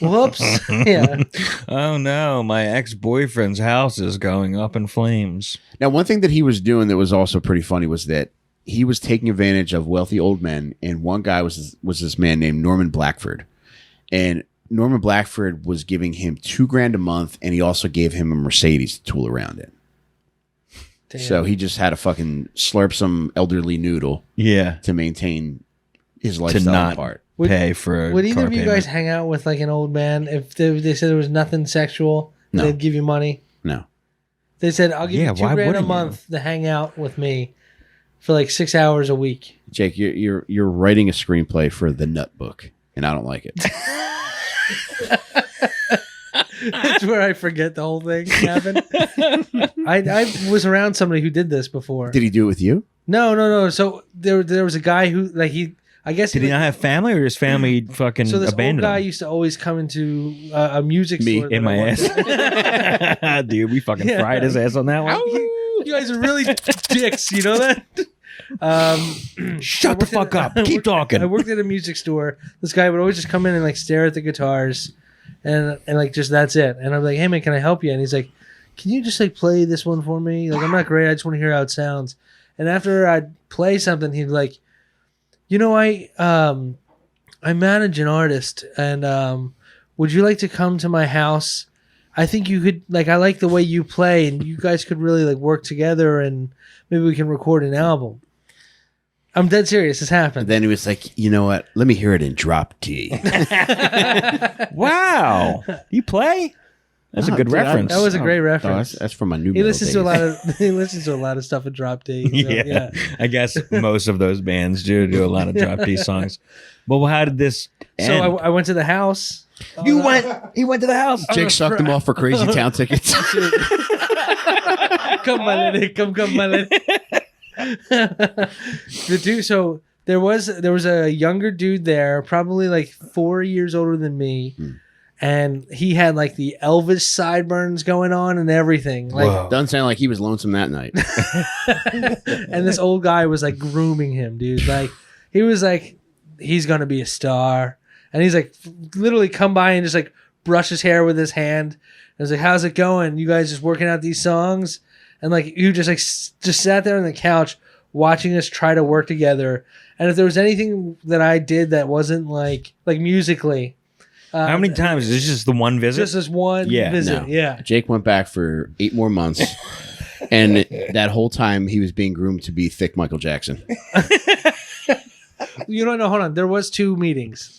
Whoops. Yeah. Oh no, my ex-boyfriend's house is going up in flames. Now, one thing that he was doing that was also pretty funny was that he was taking advantage of wealthy old men, and one guy was this man named Norman Blackford. And Norman Blackford was giving him $2,000 a month, and he also gave him a Mercedes to tool around in. Damn. So he just had to fucking slurp some elderly noodle to maintain his lifestyle part. Pay for would either of you guys hang out with like an old man if they said there was nothing sexual? No. They'd give you money. No. They said I'll give you $2,000 a month to hang out with me for like 6 hours a week. Jake, you're writing a screenplay for The Nut Book, and I don't like it. That's where I forget the whole thing happened. I was around somebody who did this before. Did he do it with you? No. So there was a guy who like I guess did he not have family, or his family fucking so this abandoned old guy him? used to always come into a music store. In my ass. Dude, we fucking fried his ass on that one. You guys are really dicks, you know that? Shut the fuck up. Keep talking. I worked at a music store. This guy would always just come in and like stare at the guitars and like just that's it. And I'm like, hey man, can I help you? And he's like, can you just like play this one for me? Like I'm not great, I just want to hear how it sounds. And after I'd play something, he'd like, you know, I manage an artist, and would you like to come to my house? I think you could, like, I like the way you play, and you guys could really, like, work together, and maybe we can record an album. I'm dead serious. This happened. And then he was like, you know what? Let me hear it in drop key. Wow. You play? That's a good reference. That was a great reference. That's from my new. He listens to a lot of stuff in drop D. So, yeah, I guess most of those bands do a lot of drop D songs. But how did this end? So I went to the house. He went to the house. Jake sucked him off for Crazy Town tickets. Come my lady, come my lady. The dude. So there was a younger dude there, probably like 4 years older than me. And he had like the Elvis sideburns going on and everything. Like, doesn't sound like he was lonesome that night. And this old guy was like grooming him, dude. Like he was like, he's gonna be a star. And he's like, literally come by and just like brush his hair with his hand. And I was like, how's it going? You guys just working out these songs? And like you just like just sat there on the couch watching us try to work together. And if there was anything that I did that wasn't like musically. How many times? Is this just the one visit? Just this one visit, no. yeah. Jake went back for 8 more months, and that whole time he was being groomed to be thick Michael Jackson. You don't know, hold on. There was 2 meetings.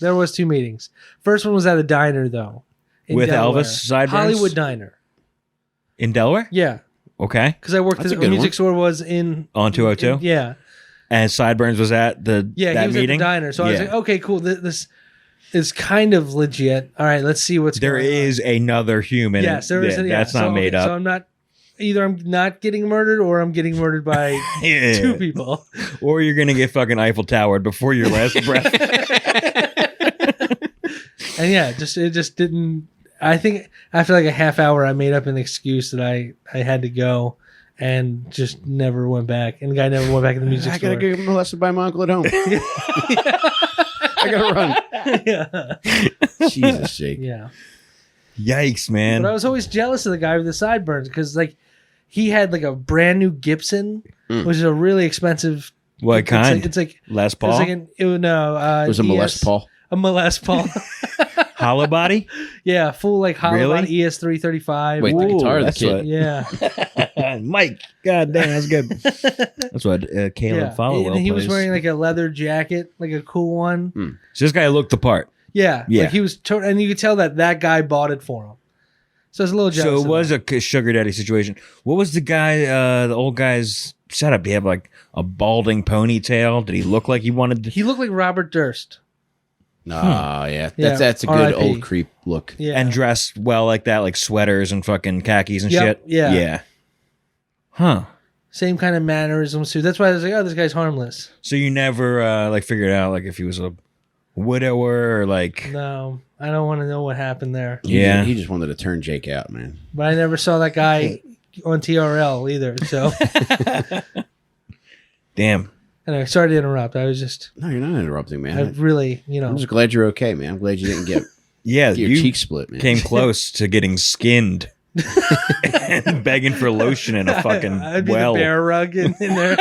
First one was at a diner, though. With Delaware. Elvis sideburns? Hollywood Diner. In Delaware? Yeah. Okay. Because I worked at a music store was in... On 202? Yeah. And Sideburns was at that he was meeting? At the diner. So I was like, okay, cool. This is kind of legit. All right, let's see what's going on. There is another human. Yes, there is. That's not made up. So I'm not... Either I'm not getting murdered or I'm getting murdered by 2 people. Or you're going to get fucking Eiffel Towered before your last breath. And yeah, it just didn't... I think after like a half hour, I made up an excuse that I had to go and just never went back. And the guy never went back to the music store. I got to get molested by my uncle at home. I got to run. Yeah. Jesus, Jake. Yeah. Yikes, man. But I was always jealous of the guy with the sideburns because like he had like a brand new Gibson, which is a really expensive. What kind? It's like Les Paul? It's like it was a molest Paul. A molest Paul. Hollow body? Yeah, full like hollow Really? body ES335. Wait, the guitar or the kid? Yeah. Mike. God damn, that's good. That's what Caleb Followell And he plays. was wearing like a leather jacket, like a cool one. So this guy looked the part. Yeah. Like he was, and you could tell that guy bought it for him. So it's a little jealous. So it was a sugar daddy situation. What was the guy, the old guy's setup? Did he have like a balding ponytail? Did he look like he wanted to? He looked like Robert Durst. Yeah. That's a good R.I.P. old creep look. Yeah. And dressed well like that, like sweaters and fucking khakis and shit? Yeah. Yeah. Huh. Same kind of mannerisms too. That's why I was like, oh, this guy's harmless. So you never like figured out like if he was a widower or like... No, I don't want to know what happened there. He just wanted to turn Jake out, man. But I never saw that guy on TRL either. So, damn. anyway, sorry to interrupt. I was just... No, you're not interrupting, man. I really, I'm just glad you're okay, man. I'm glad you didn't get your you cheek split, man. came close to getting skinned and begging for lotion in a fucking I'd be well. the bear rug in there.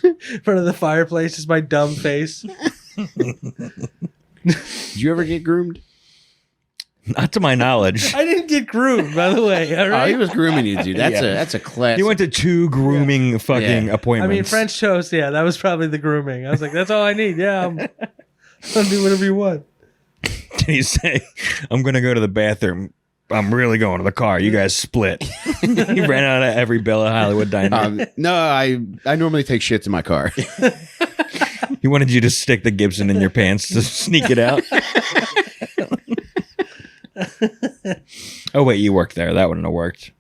In front of the fireplace is my dumb face. Did you ever get groomed? Not to my knowledge. I didn't get groomed, by the way. All Oh, right. he was grooming you, dude. That's a class. He went to 2 grooming fucking Yeah. I appointments. mean, French toast. Yeah, that was probably the grooming. I was like, that's all I need. Yeah, I'll do whatever you want. Did he say, I'm going to go to the bathroom. I'm really going to the car. You guys split. He ran out of every Bella Hollywood diner. No, I normally take shit to my car. He wanted you to stick the Gibson in your pants to sneak it out. Oh, wait, you worked there. That wouldn't have worked.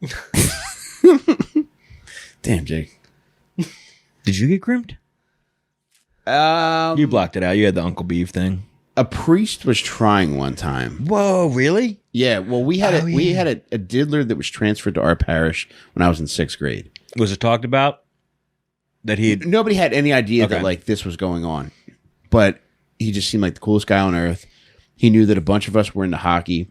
Damn, Jake. Did you get groomed? You blocked it out. You had the Uncle Beef thing. A priest was trying one time. Whoa, really? Yeah, well, we had a diddler that was transferred to our parish when I was in 6th grade. Was it talked about that he? Nobody had any idea Okay. that like this was going on, but he just seemed like the coolest guy on earth. He knew that a bunch of us were into hockey,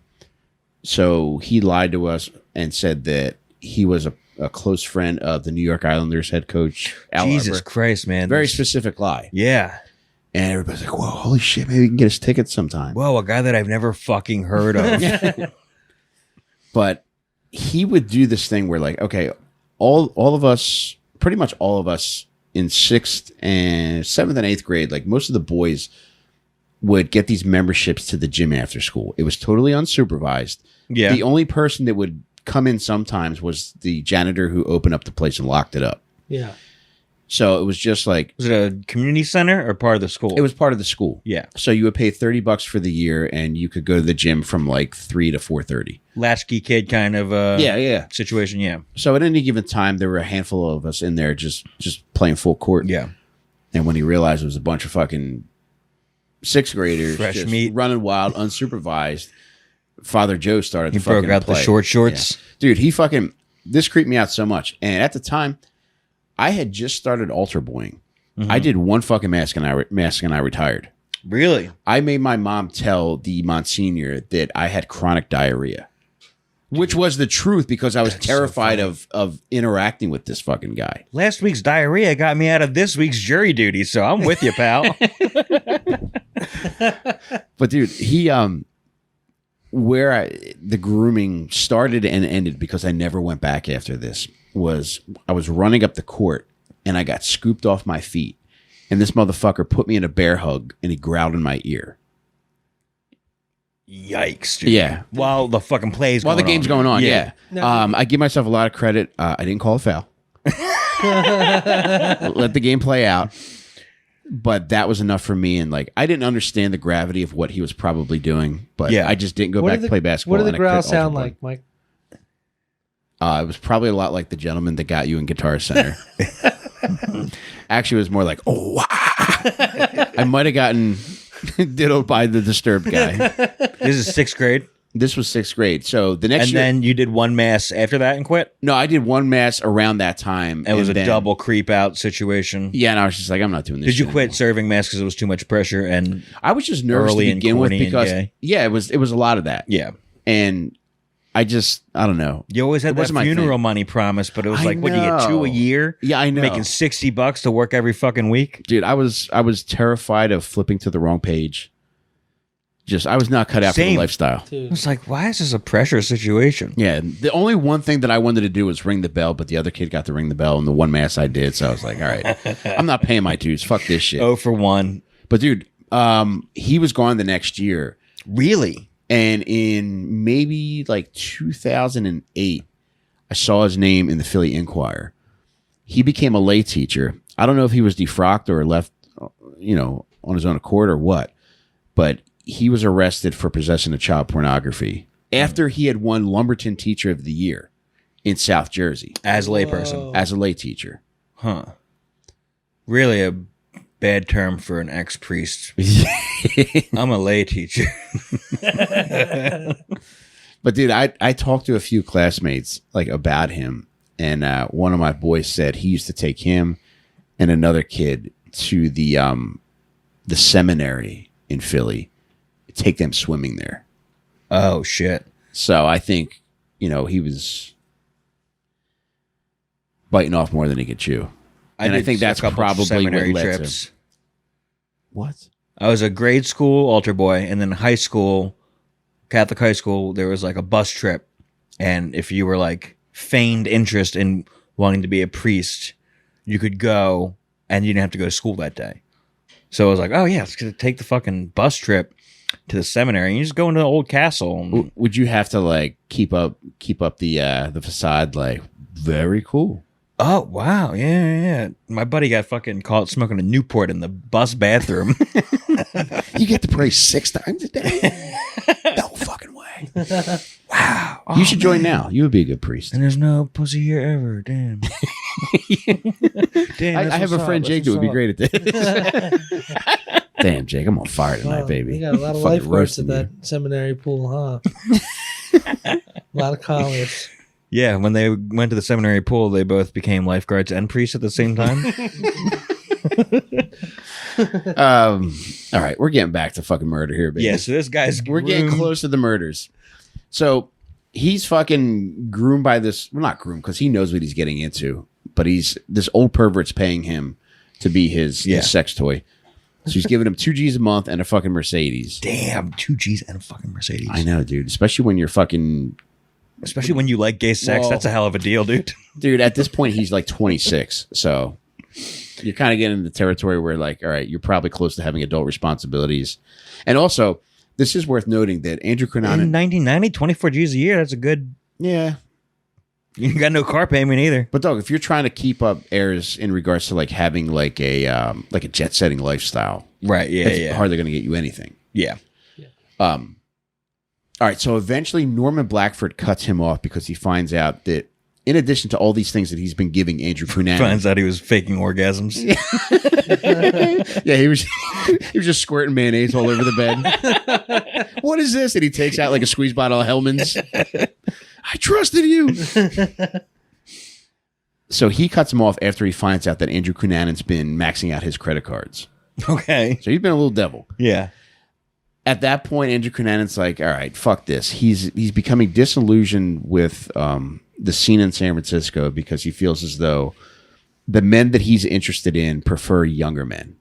so he lied to us and said that he was a close friend of the New York Islanders head coach. Al Jesus Arbor. Christ, man! Very specific lie. Yeah. And everybody's like, "Whoa, holy shit! Maybe we can get us tickets sometime." Whoa, a guy that I've never fucking heard of. But he would do this thing where, like, okay, all of us, pretty much all of us in 6th and 7th and 8th grade, like most of the boys would get these memberships to the gym after school. It was totally unsupervised. Yeah. The only person that would come in sometimes was the janitor who opened up the place and locked it up. Yeah. So it was just like, Was it a community center or part of the school? it was part of the school. Yeah. So you would pay $30 for the year and you could go to the gym from like 3 to 4:30. Latchkey kid kind of Yeah. situation. Yeah. So at any given time, there were a handful of us in there just playing full court. Yeah. And when he realized it was a bunch of fucking 6th graders Fresh just meat. running wild, unsupervised, Father Joe started He to fucking broke out the play. short shorts. Yeah. Dude, this creeped me out so much. And at the time, I had just started altar boying. Mm-hmm. I did one fucking mask and I retired. Really? I made my mom tell the Monsignor that I had chronic diarrhea, which was the truth because I was terrified of interacting with this fucking guy. Last week's diarrhea got me out of this week's jury duty, so I'm with you, pal. But dude, the grooming started and ended because I never went back after this was I was running up the court and I got scooped off my feet and this motherfucker put me in a bear hug and he growled in my ear. Yikes, dude. Yeah. While the fucking play's While going the game's on. going on, Yeah. yeah. I give myself a lot of credit. I didn't call a foul. Let the game play out. But that was enough for me. And like, I didn't understand the gravity of what he was probably doing. But Yeah. I just didn't go back to play basketball. What did and the I quit growl altar sound boy. like, Mike? It was probably a lot like the gentleman that got you in Guitar Center. Actually, it was more like, oh, wow. I might have gotten diddled by the Disturbed guy. This is 6th grade. This was 6th grade. So the next And year, then you did one mass after that and quit? no, I did one mass around that time. It was a then- double creep out situation. Yeah, and I was just like, I'm not doing this. Did you shit quit anymore. serving mass because it was too much pressure? And I was just nervous early to and begin with corny and because gay? yeah, it was a lot of that. yeah. And I don't know. You always had It that wasn't my funeral thing. money promise, but it was I like, what do you get, 2 know. a year? Yeah, I know. Making $60 to work every fucking week? Dude, I was terrified of flipping to the wrong page. I was not cut out for the Same. lifestyle. Dude. It's like, why is this a pressure situation? Yeah, the only one thing that I wanted to do was ring the bell, but the other kid got to ring the bell, and the one mass I did, so I was like, all right, I'm not paying my dues. Fuck this shit. Oh, for one. But dude, he was gone the next year. Really? And in maybe like 2008, I saw his name in the Philly Inquirer. He became a lay teacher. I don't know if he was defrocked or left, on his own accord or what, but he was arrested for possession of child pornography after he had won Lumberton Teacher of the Year in South Jersey. As a layperson. As a lay teacher. Huh. Really a bad term for an ex-priest. I'm a lay teacher. But dude, I talked to a few classmates like about him, and one of my boys said he used to take him and another kid to the seminary in Philly, take them swimming there. Oh shit. So I think, he was biting off more than he could chew. And I think that's probably seminary what led trips. to. What? I was a grade school altar boy, and then high school, Catholic high school, there was like a bus trip. And if you were like feigned interest in wanting to be a priest, you could go and you didn't have to go to school that day. So I was like, oh yeah, it's going to take the fucking bus trip to the seminary. And you just go into the old castle. And, would you have to like keep up the facade? Like, very cool. oh, wow. Yeah. My buddy got fucking caught smoking a Newport in the bus bathroom. You get to pray 6 times a day? No fucking way. Wow. You should join now. You would be a good priest. And there's no pussy here ever. Damn. Damn, I have a friend, Jake, that would be great at this. Damn, Jake, I'm on fire tonight, baby. We got a lot of lifeguards at that seminary pool, huh? A lot of college. Yeah, when they went to the seminary pool, they both became lifeguards and priests at the same time. All right, we're getting back to fucking murder here, baby. Yeah, so this guy's we're getting close to the murders. So he's fucking groomed by this. Well, not groomed because he knows what he's getting into, but this old pervert's paying him to be his sex toy. So he's giving him 2 G's a month and a fucking Mercedes. Damn, 2 G's and a fucking Mercedes. I know, dude. Especially when you're fucking. Especially when you like gay sex, Well, that's a hell of a deal, dude. Dude, at this point, he's like 26. So you're kind of getting into the territory where, like, all right, you're probably close to having adult responsibilities. And also, this is worth noting that Andrew In Cunanan. 1990, 24 G's a year, that's a good. Yeah. You got no car payment either. But, dog, if you're trying to keep up airs in regards to, like, having, like a jet setting lifestyle. Right, yeah, it's hardly going to get you anything. Yeah. All right, so eventually Norman Blackford cuts him off because he finds out that in addition to all these things that he's been giving Andrew Cunanan. Finds out he was faking orgasms. Yeah, he was just squirting mayonnaise all over the bed. What is this? And he takes out like a squeeze bottle of Hellman's. I trusted you. So he cuts him off after he finds out that Andrew Cunanan's been maxing out his credit cards. Okay. So he's been a little devil. Yeah. At that point, Andrew Cunanan's like, all right, fuck this. He's becoming disillusioned with the scene in San Francisco because he feels as though the men that he's interested in prefer younger men.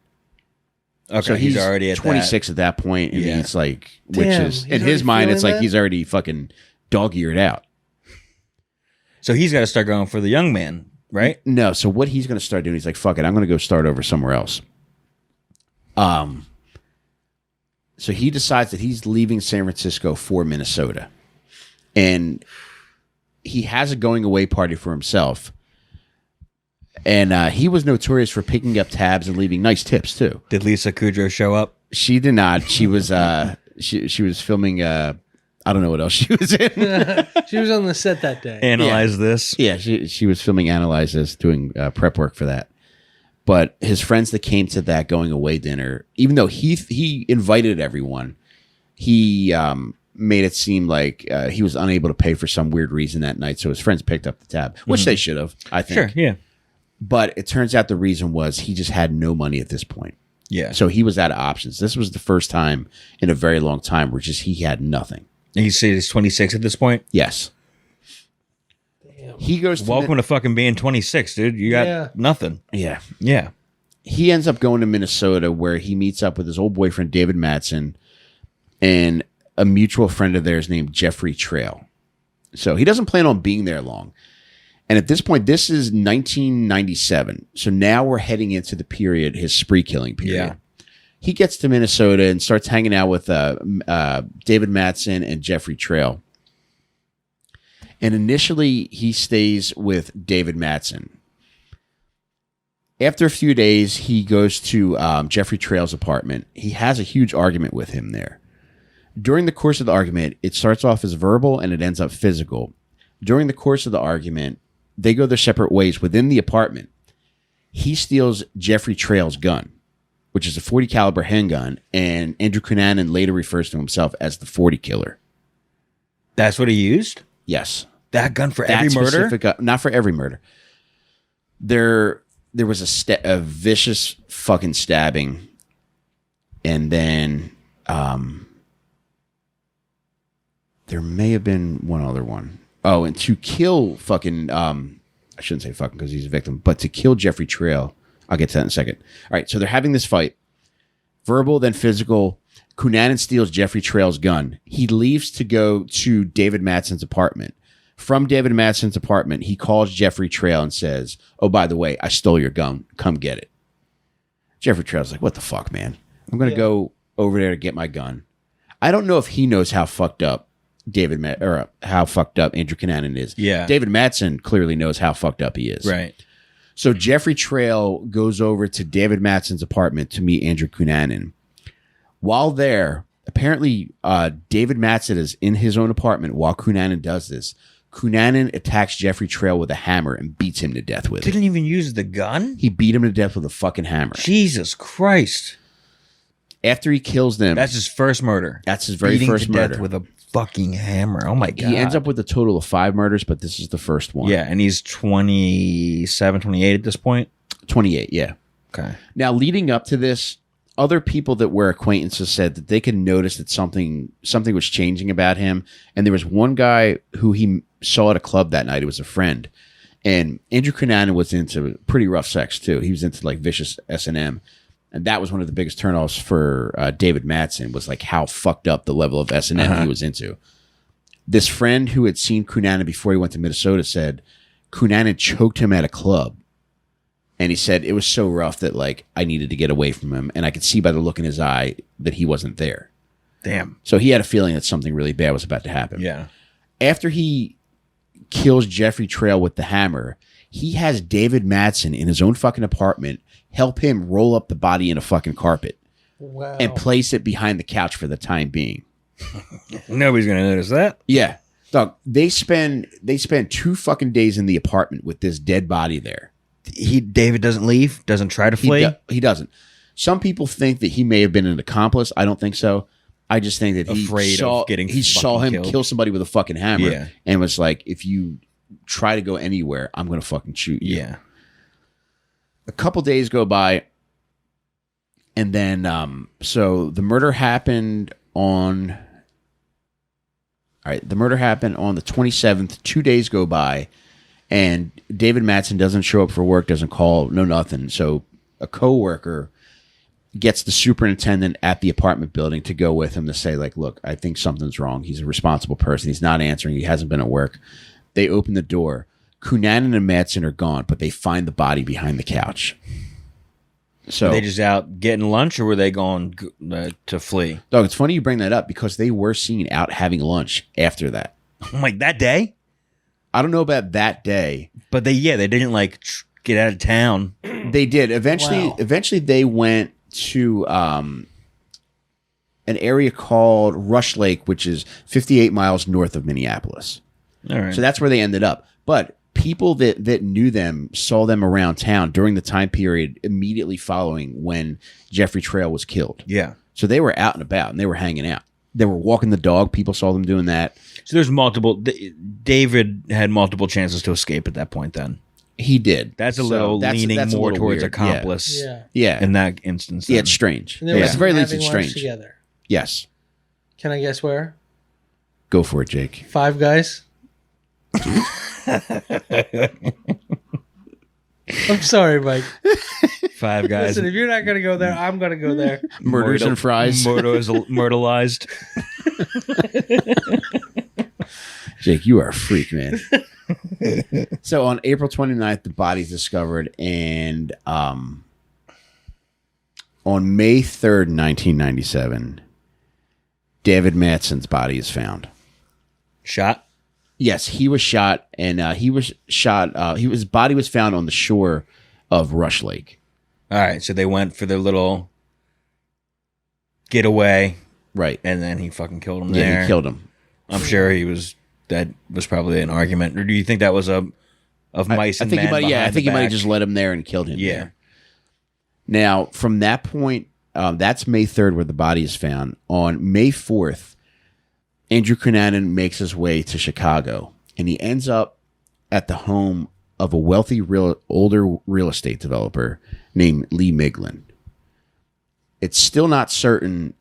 Okay, so he's already at 26 at that point, and he's like, which Damn, is he's in his already mind, it's feeling like that? he's already fucking dog-eared out. So he's got to start going for the young man, right? No, so what he's going to start doing, he's like, fuck it, I'm going to go start over somewhere else. So he decides that he's leaving San Francisco for Minnesota. And he has a going away party for himself. And he was notorious for picking up tabs and leaving nice tips too. Did Lisa Kudrow show up? She did not. She was she was filming I don't know what else she was in. She was on the set that day. Analyze this. Yeah, she was filming Analyze This, doing prep work for that. But his friends that came to that going away dinner, even though he invited everyone, he made it seem like he was unable to pay for some weird reason that night. So his friends picked up the tab, which they should have, I think. Sure, yeah. But it turns out the reason was he just had no money at this point. Yeah. So he was out of options. This was the first time in a very long time where just he had nothing. And you say he's 26 at this point? Yes. He goes to Welcome to fucking being 26, dude. You got nothing. Yeah. Yeah. He ends up going to Minnesota where he meets up with his old boyfriend, David Madsen. and a mutual friend of theirs named Jeffrey Trail. So he doesn't plan on being there long. And at this point, this is 1997. So now we're heading into the period, his spree killing period. Yeah. He gets to Minnesota and starts hanging out with David Madsen and Jeffrey Trail. And initially, he stays with David Madsen. After a few days, he goes to Jeffrey Trail's apartment. He has a huge argument with him there. During the course of the argument, it starts off as verbal and it ends up physical. During the course of the argument, they go their separate ways within the apartment. He steals Jeffrey Trail's gun, which is a .40 caliber handgun, and Andrew Cunanan later refers to himself as the 40 killer. That's what he used? Yes. That gun for every murder? Not for every murder. There was a vicious fucking stabbing, and then there may have been one other one. Oh, and to kill fucking, I shouldn't say fucking because he's a victim, but to kill Jeffrey Trail, I'll get to that in a second. All right, so they're having this fight. Verbal, then physical. Cunanan steals Jeffrey Trail's gun. He leaves to go to David Madsen's apartment. From David Madsen's apartment, he calls Jeffrey Trail and says, "Oh, by the way, I stole your gun. Come get it." Jeffrey Trail's like, "What the fuck, man? I'm going to go over there to get my gun." I don't know if he knows how fucked up how fucked up Andrew Cunanan is. Yeah. David Madsen clearly knows how fucked up he is. Right. So Jeffrey Trail goes over to David Madsen's apartment to meet Andrew Cunanan. While there, apparently David Madsen is in his own apartment while Cunanan does this. Cunanan attacks Jeffrey Trail with a hammer and beats him to death with it. Didn't even use the gun? He beat him to death with a fucking hammer. Jesus Christ. After he kills them... That's his first murder. That's his very first murder. Death with a fucking hammer. Oh my God. He ends up with a total of 5 murders, but this is the first one. Yeah, and he's 27, 28 at this point? 28, yeah. Okay. Now, leading up to this, other people that were acquaintances said that they could notice that something was changing about him. And there was one guy who he saw at a club that night. It was a friend. And Andrew Cunanan was into pretty rough sex, too. He was into, like, vicious S&M. And that was one of the biggest turnoffs for David Madsen, was like how fucked up the level of S&M he was into. This friend who had seen Cunanan before he went to Minnesota said Cunanan choked him at a club. And he said it was so rough that like I needed to get away from him. And I could see by the look in his eye that he wasn't there. Damn. So he had a feeling that something really bad was about to happen. Yeah. After he kills Jeffrey Trail with the hammer, he has David Madsen in his own fucking apartment help him roll up the body in a fucking carpet. Wow. And place it behind the couch for the time being. Nobody's going to notice that. Yeah. Dog, they spend 2 fucking days in the apartment with this dead body there. David doesn't leave, doesn't try to flee. He doesn't. Some people think that he may have been an accomplice. I don't think so. I just think that he saw him killed. Kill somebody with a fucking hammer. Yeah. And was like, if you try to go anywhere, I'm going to fucking shoot you. Yeah. A couple days go by, and then so the murder happened on. All right, the murder happened on the 27th. 2 days go by, and David Madsen doesn't show up for work, doesn't call, no nothing. So a coworker gets the superintendent at the apartment building to go with him to say, like, look, I think something's wrong. He's a responsible person. He's not answering. He hasn't been at work. They open the door. Cunanan and Madsen are gone, but they find the body behind the couch. So were they just out getting lunch, or were they going to flee? Dog, it's funny you bring that up because they were seen out having lunch after that. Like that day? I don't know about that day, but they didn't like get out of town. They did eventually. They went to an area called Rush Lake, which is 58 miles north of Minneapolis. All right, so that's where they ended up, but. People that knew them saw them around town during the time period immediately following when Jeffrey Trail was killed. Yeah. So they were out and about and they were hanging out. They were walking the dog. People saw them doing that. So there's multiple. David had multiple chances to escape at that point then. He did. That's leaning more towards weird. accomplice. Yeah. In that instance. Then. Yeah, it's strange. And they were at the very least, it's having lunch strange. Together. Yes. Can I guess where? Go for it, Jake. Five Guys. I'm sorry, Mike. 5 guys. Listen, if you're not gonna go there, I'm gonna go there. Murders and fries. Myrtleized. Jake, you are a freak, man. So on April 29th, the body's discovered, and on May 3rd, 1997, David Madsen's body is found. Shot? Yes, he was shot, and his body was found on the shore of Rush Lake. All right, so they went for their little getaway. Right. And then he fucking killed him Yeah, there. he killed him. I'm sure that was probably an argument. Or do you think that was of mice I and think men? I think he might have back? just let him there and killed him. Yeah. There. Now, from that point, that's May 3rd where the body is found. On May 4th, Andrew Cunanan makes his way to Chicago, and he ends up at the home of a wealthy, older real estate developer named Lee Miglin. It's still not certain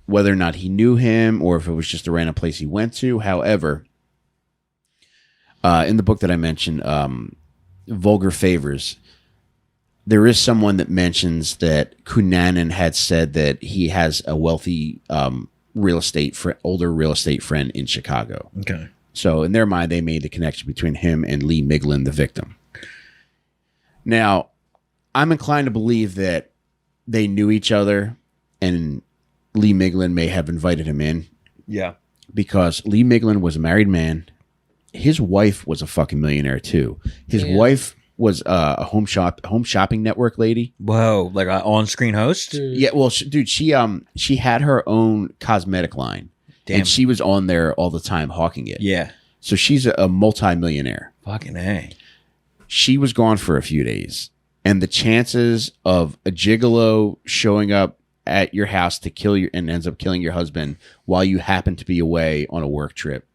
whether or not he knew him or if it was just a random place he went to. However, in the book that I mentioned, Vulgar Favors, there is someone that mentions that Cunanan had said that he has a wealthy older real estate friend in Chicago. Okay. So in their mind, they made the connection between him and Lee Miglin, the victim. Now, I'm inclined to believe that they knew each other and Lee Miglin may have invited him in. Yeah. Because Lee Miglin was a married man. His wife was a fucking millionaire too. His wife was a home shopping network lady. Whoa, like an on-screen host? Dude. Yeah, well, she had her own cosmetic line. Damn. And she was on there all the time hawking it. Yeah. So she's a multi-millionaire. Fucking A. She was gone for a few days. And the chances of a gigolo showing up at your house to kill you and ends up killing your husband while you happen to be away on a work trip,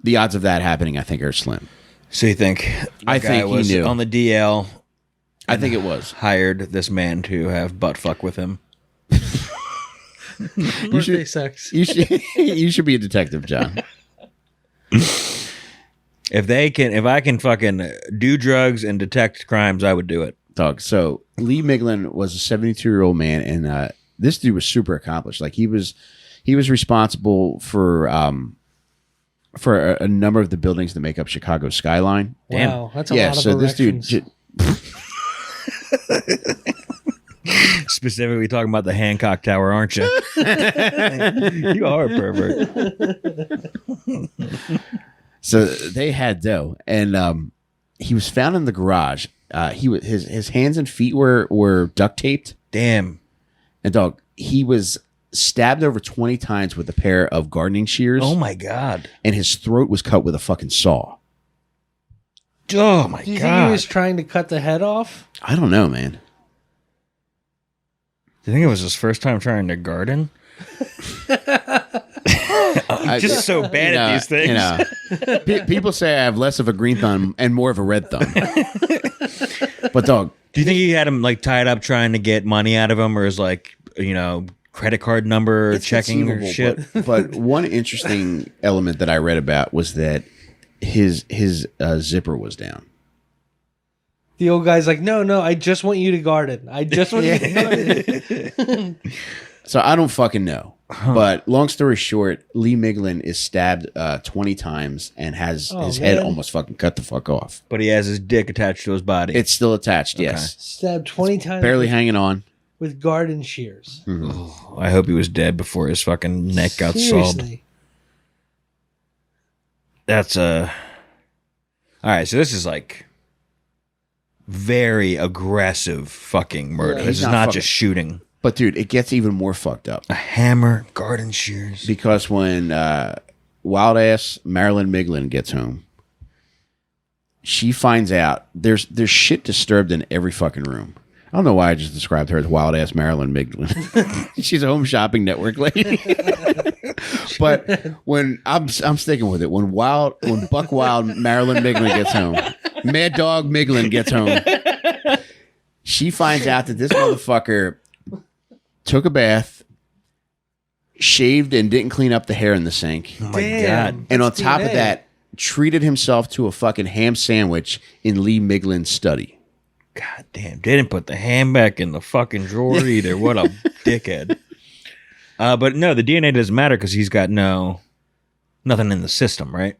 the odds of that happening, I think, are slim. So you think I think he was knew. on the DL? I think it was. Hired this man to have butt fuck with him. Birthday sex. You should be a detective, John. If I can fucking do drugs and detect crimes, I would do it. Dog. So Lee Miglin was a 72-year-old man, and this dude was super accomplished. Like he was responsible for a number of the buildings that make up Chicago's skyline. Damn. Wow, that's a lot of so erections. this dude. Specifically talking about the Hancock Tower, aren't you? You are a pervert. So they had dough, and he was found in the garage. His hands and feet were duct taped. Damn. And dog, he was stabbed over 20 times with a pair of gardening shears. Oh my God. And his throat was cut with a fucking saw. Oh my Do you God. think he was trying to cut the head off? I don't know, man. Do you think it was his first time trying to garden? I'm just so bad at these things. People say I have less of a green thumb and more of a red thumb. But dog, do you think he had him like tied up trying to get money out of him, or his credit card number it's checking or conceivable, shit? But one interesting element that I read about was that his zipper was down. The old guy's like, no, I just want you to garden. I just want you to garden. So I don't fucking know. But long story short, Lee Miglin is stabbed 20 times and has his head almost fucking cut the fuck off. But he has his dick attached to his body. It's still attached, yes. Stabbed 20 times. Barely hanging on. With garden shears. Mm-hmm. I hope he was dead before his fucking neck got sawed. Seriously. That's all right, so this is like very aggressive fucking murder. Yeah, This he's is not not fucking- just shooting. But dude, it gets even more fucked up. A hammer, garden shears. Because when wild ass Marilyn Miglin gets home, she finds out there's shit disturbed in every fucking room. I don't know why I just described her as wild ass Marilyn Miglin. She's a home shopping network lady. But when I'm sticking with it, when Buck Wild Marilyn Miglin gets home, Mad Dog Miglin gets home, she finds out that this motherfucker took a bath, shaved, and didn't clean up the hair in the sink. Oh my God. And on top of that, treated himself to a fucking ham sandwich in Lee Miglin's study. God damn, didn't put the hand back in the fucking drawer either. What a dickhead. But no, the DNA doesn't matter because he's got nothing in the system, right?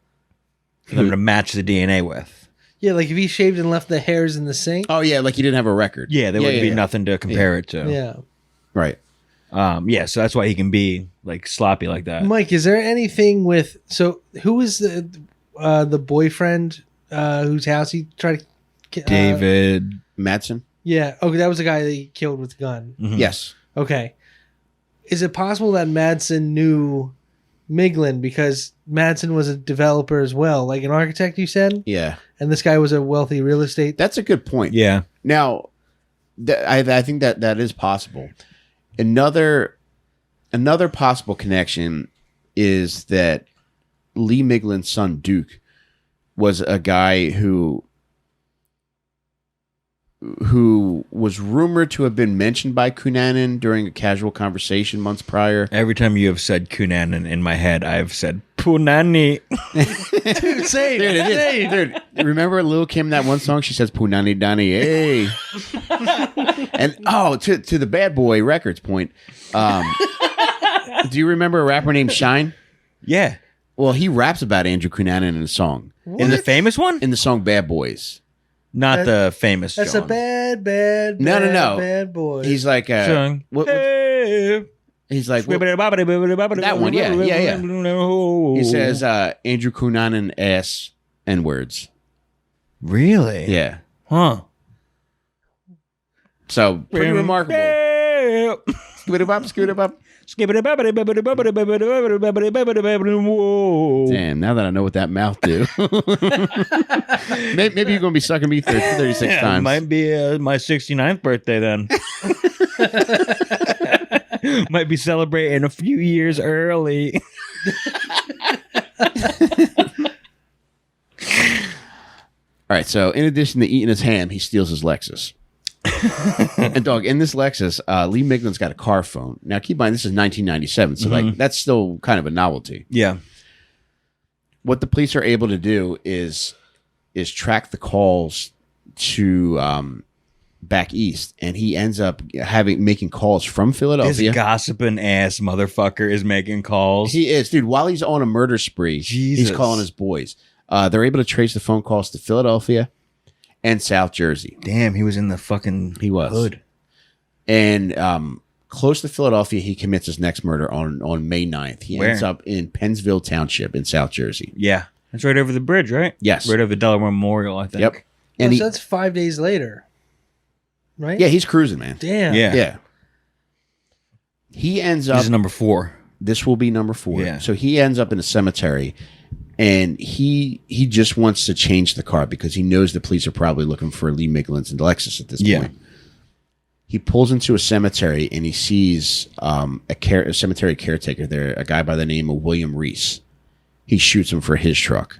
For them to match the DNA with. Yeah, like if he shaved and left the hairs in the sink. Oh yeah, like he didn't have a record. Yeah, there would be nothing to compare it to. Yeah. Right. So that's why he can be like sloppy like that. Mike, is there anything with who is the boyfriend whose house he tried to David Madsen? Yeah. Okay, that was the guy that he killed with the gun. Mm-hmm. Yes. Okay. Is it possible that Madsen knew Miglin because Madsen was a developer as well, like an architect, you said? Yeah. And this guy was a wealthy real estate. That's a good point. Yeah. Now, I think that is possible. Another possible connection is that Lee Miglin's son Duke was a guy who was rumored to have been mentioned by Cunanan during a casual conversation months prior. Every time you have said Cunanan in my head, I've said Punani. Dude, say it. Dude, remember Lil Kim, that one song? She says Punani Dani, hey. And to the Bad Boy Records point, do you remember a rapper named Shine? Yeah. Well, he raps about Andrew Cunanan in a song. What? In the famous one? In the song Bad Boys. Not the famous That's John. a bad boy. He's like Song. he's like that one, yeah. He says Andrew Cunanan ass N-words. Really? Yeah. Huh. So pretty remarkable. Scooter bop. Damn, now that I know what that mouth do. Maybe you're going to be sucking me 36 times. Might be my 69th birthday then. Might be celebrating a few years early. All right, so in addition to eating his ham, he steals his Lexus. And dog, in this Lexus, Lee Miglin's got a car phone. Now, keep in mind, this is 1997, so like that's still kind of a novelty. Yeah. What the police are able to do is track the calls to back east, and he ends up making calls from Philadelphia. This gossiping ass motherfucker is making calls. He is, dude. While he's on a murder spree, Jesus. He's calling his boys. They're able to trace the phone calls to Philadelphia and South Jersey. Damn, he was in the fucking hood. And close to Philadelphia, he commits his next murder on May 9th. He ends up in Pennsville Township in South Jersey. Yeah. That's right over the bridge, right? Yes. Right over the Delaware Memorial, I think. Yep. And so that's 5 days later, right? Yeah, he's cruising, man. Damn. Yeah. He ends up... This is number 4. This will be number 4. Yeah. So he ends up in a cemetery, and he just wants to change the car because he knows the police are probably looking for Lee Miglin's and Lexus at this point. He pulls into a cemetery, and he sees a cemetery caretaker there, a guy by the name of William Reese. He shoots him for his truck.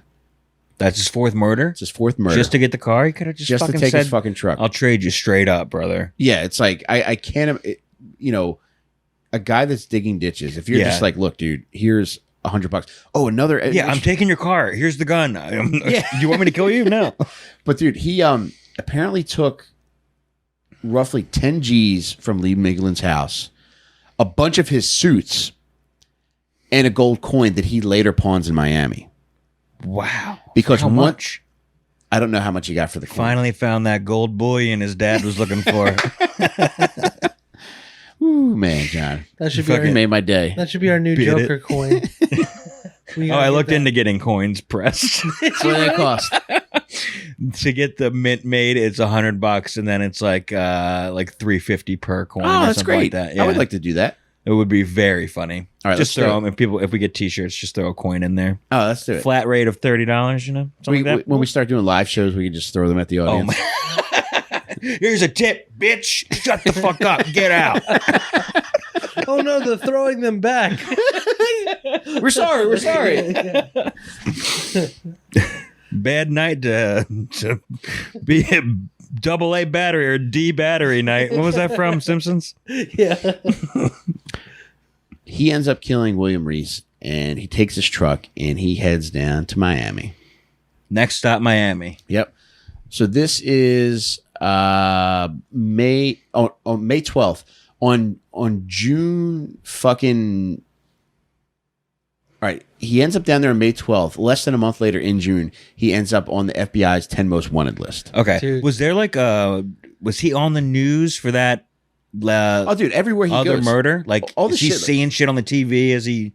That's his 4th murder? It's his 4th murder. Just to get the car? He could have just fucking to take said, his fucking truck. I'll trade you straight up, brother. Yeah, it's like, I can't, a guy that's digging ditches, if you're just like, look, dude, here's $100. Oh, another. Yeah, I'm taking your car. Here's the gun. Do you want me to kill you? No. But dude, he apparently took roughly 10 G's from Lee Miglin's house, a bunch of his suits, and a gold coin that he later pawns in Miami. Wow. Because how much? I don't know how much he got for the coin. Finally found that gold bullion his dad was looking for. Ooh, man, John. That should be fucking made my day. That should be our new Joker coin. I looked into getting coins pressed. That's what they cost. To get the mint made, it's $100, and then it's like $350 per coin. Oh, or that's something great. Like that. Yeah. I would like to do that. It would be very funny. All right, just throw them. If we get T-shirts, just throw a coin in there. Oh, let's do it. Flat rate of $30. Something like that. When we start doing live shows, we can just throw them at the audience. Here's a tip, bitch. Shut the fuck up. Get out. Oh no, they're throwing them back. We're sorry. Bad night to be a AA battery or D battery night. What was that from? Simpsons? Yeah. He ends up killing William Reese, and he takes his truck and he heads down to Miami. Next stop, Miami. Yep. So this is May 12th. On June fucking. All right, he ends up down there on May 12th. Less than a month later, in June, he ends up on the FBI's 10 most wanted list. Okay. Dude. Was there like was he on the news for that? Oh, dude, everywhere he other goes, murder, like all the is he shit, seeing shit on the TV as he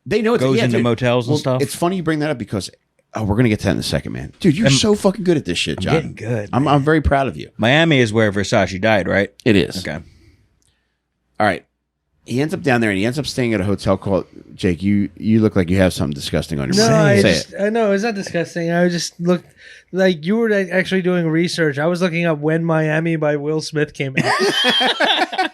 they know goes into dude. motels and stuff. It's funny you bring that up because we're gonna get to that in a second, man. Dude, you're so fucking good at this shit, John. Getting good. I'm very proud of you. Miami is where Versace died, right? It is. Okay. All right. He ends up down there and he ends up staying at a hotel called Jake. You look like you have something disgusting on your mind. I know it's not disgusting. I just looked like you were actually doing research. I was looking up when Miami by Will Smith came out.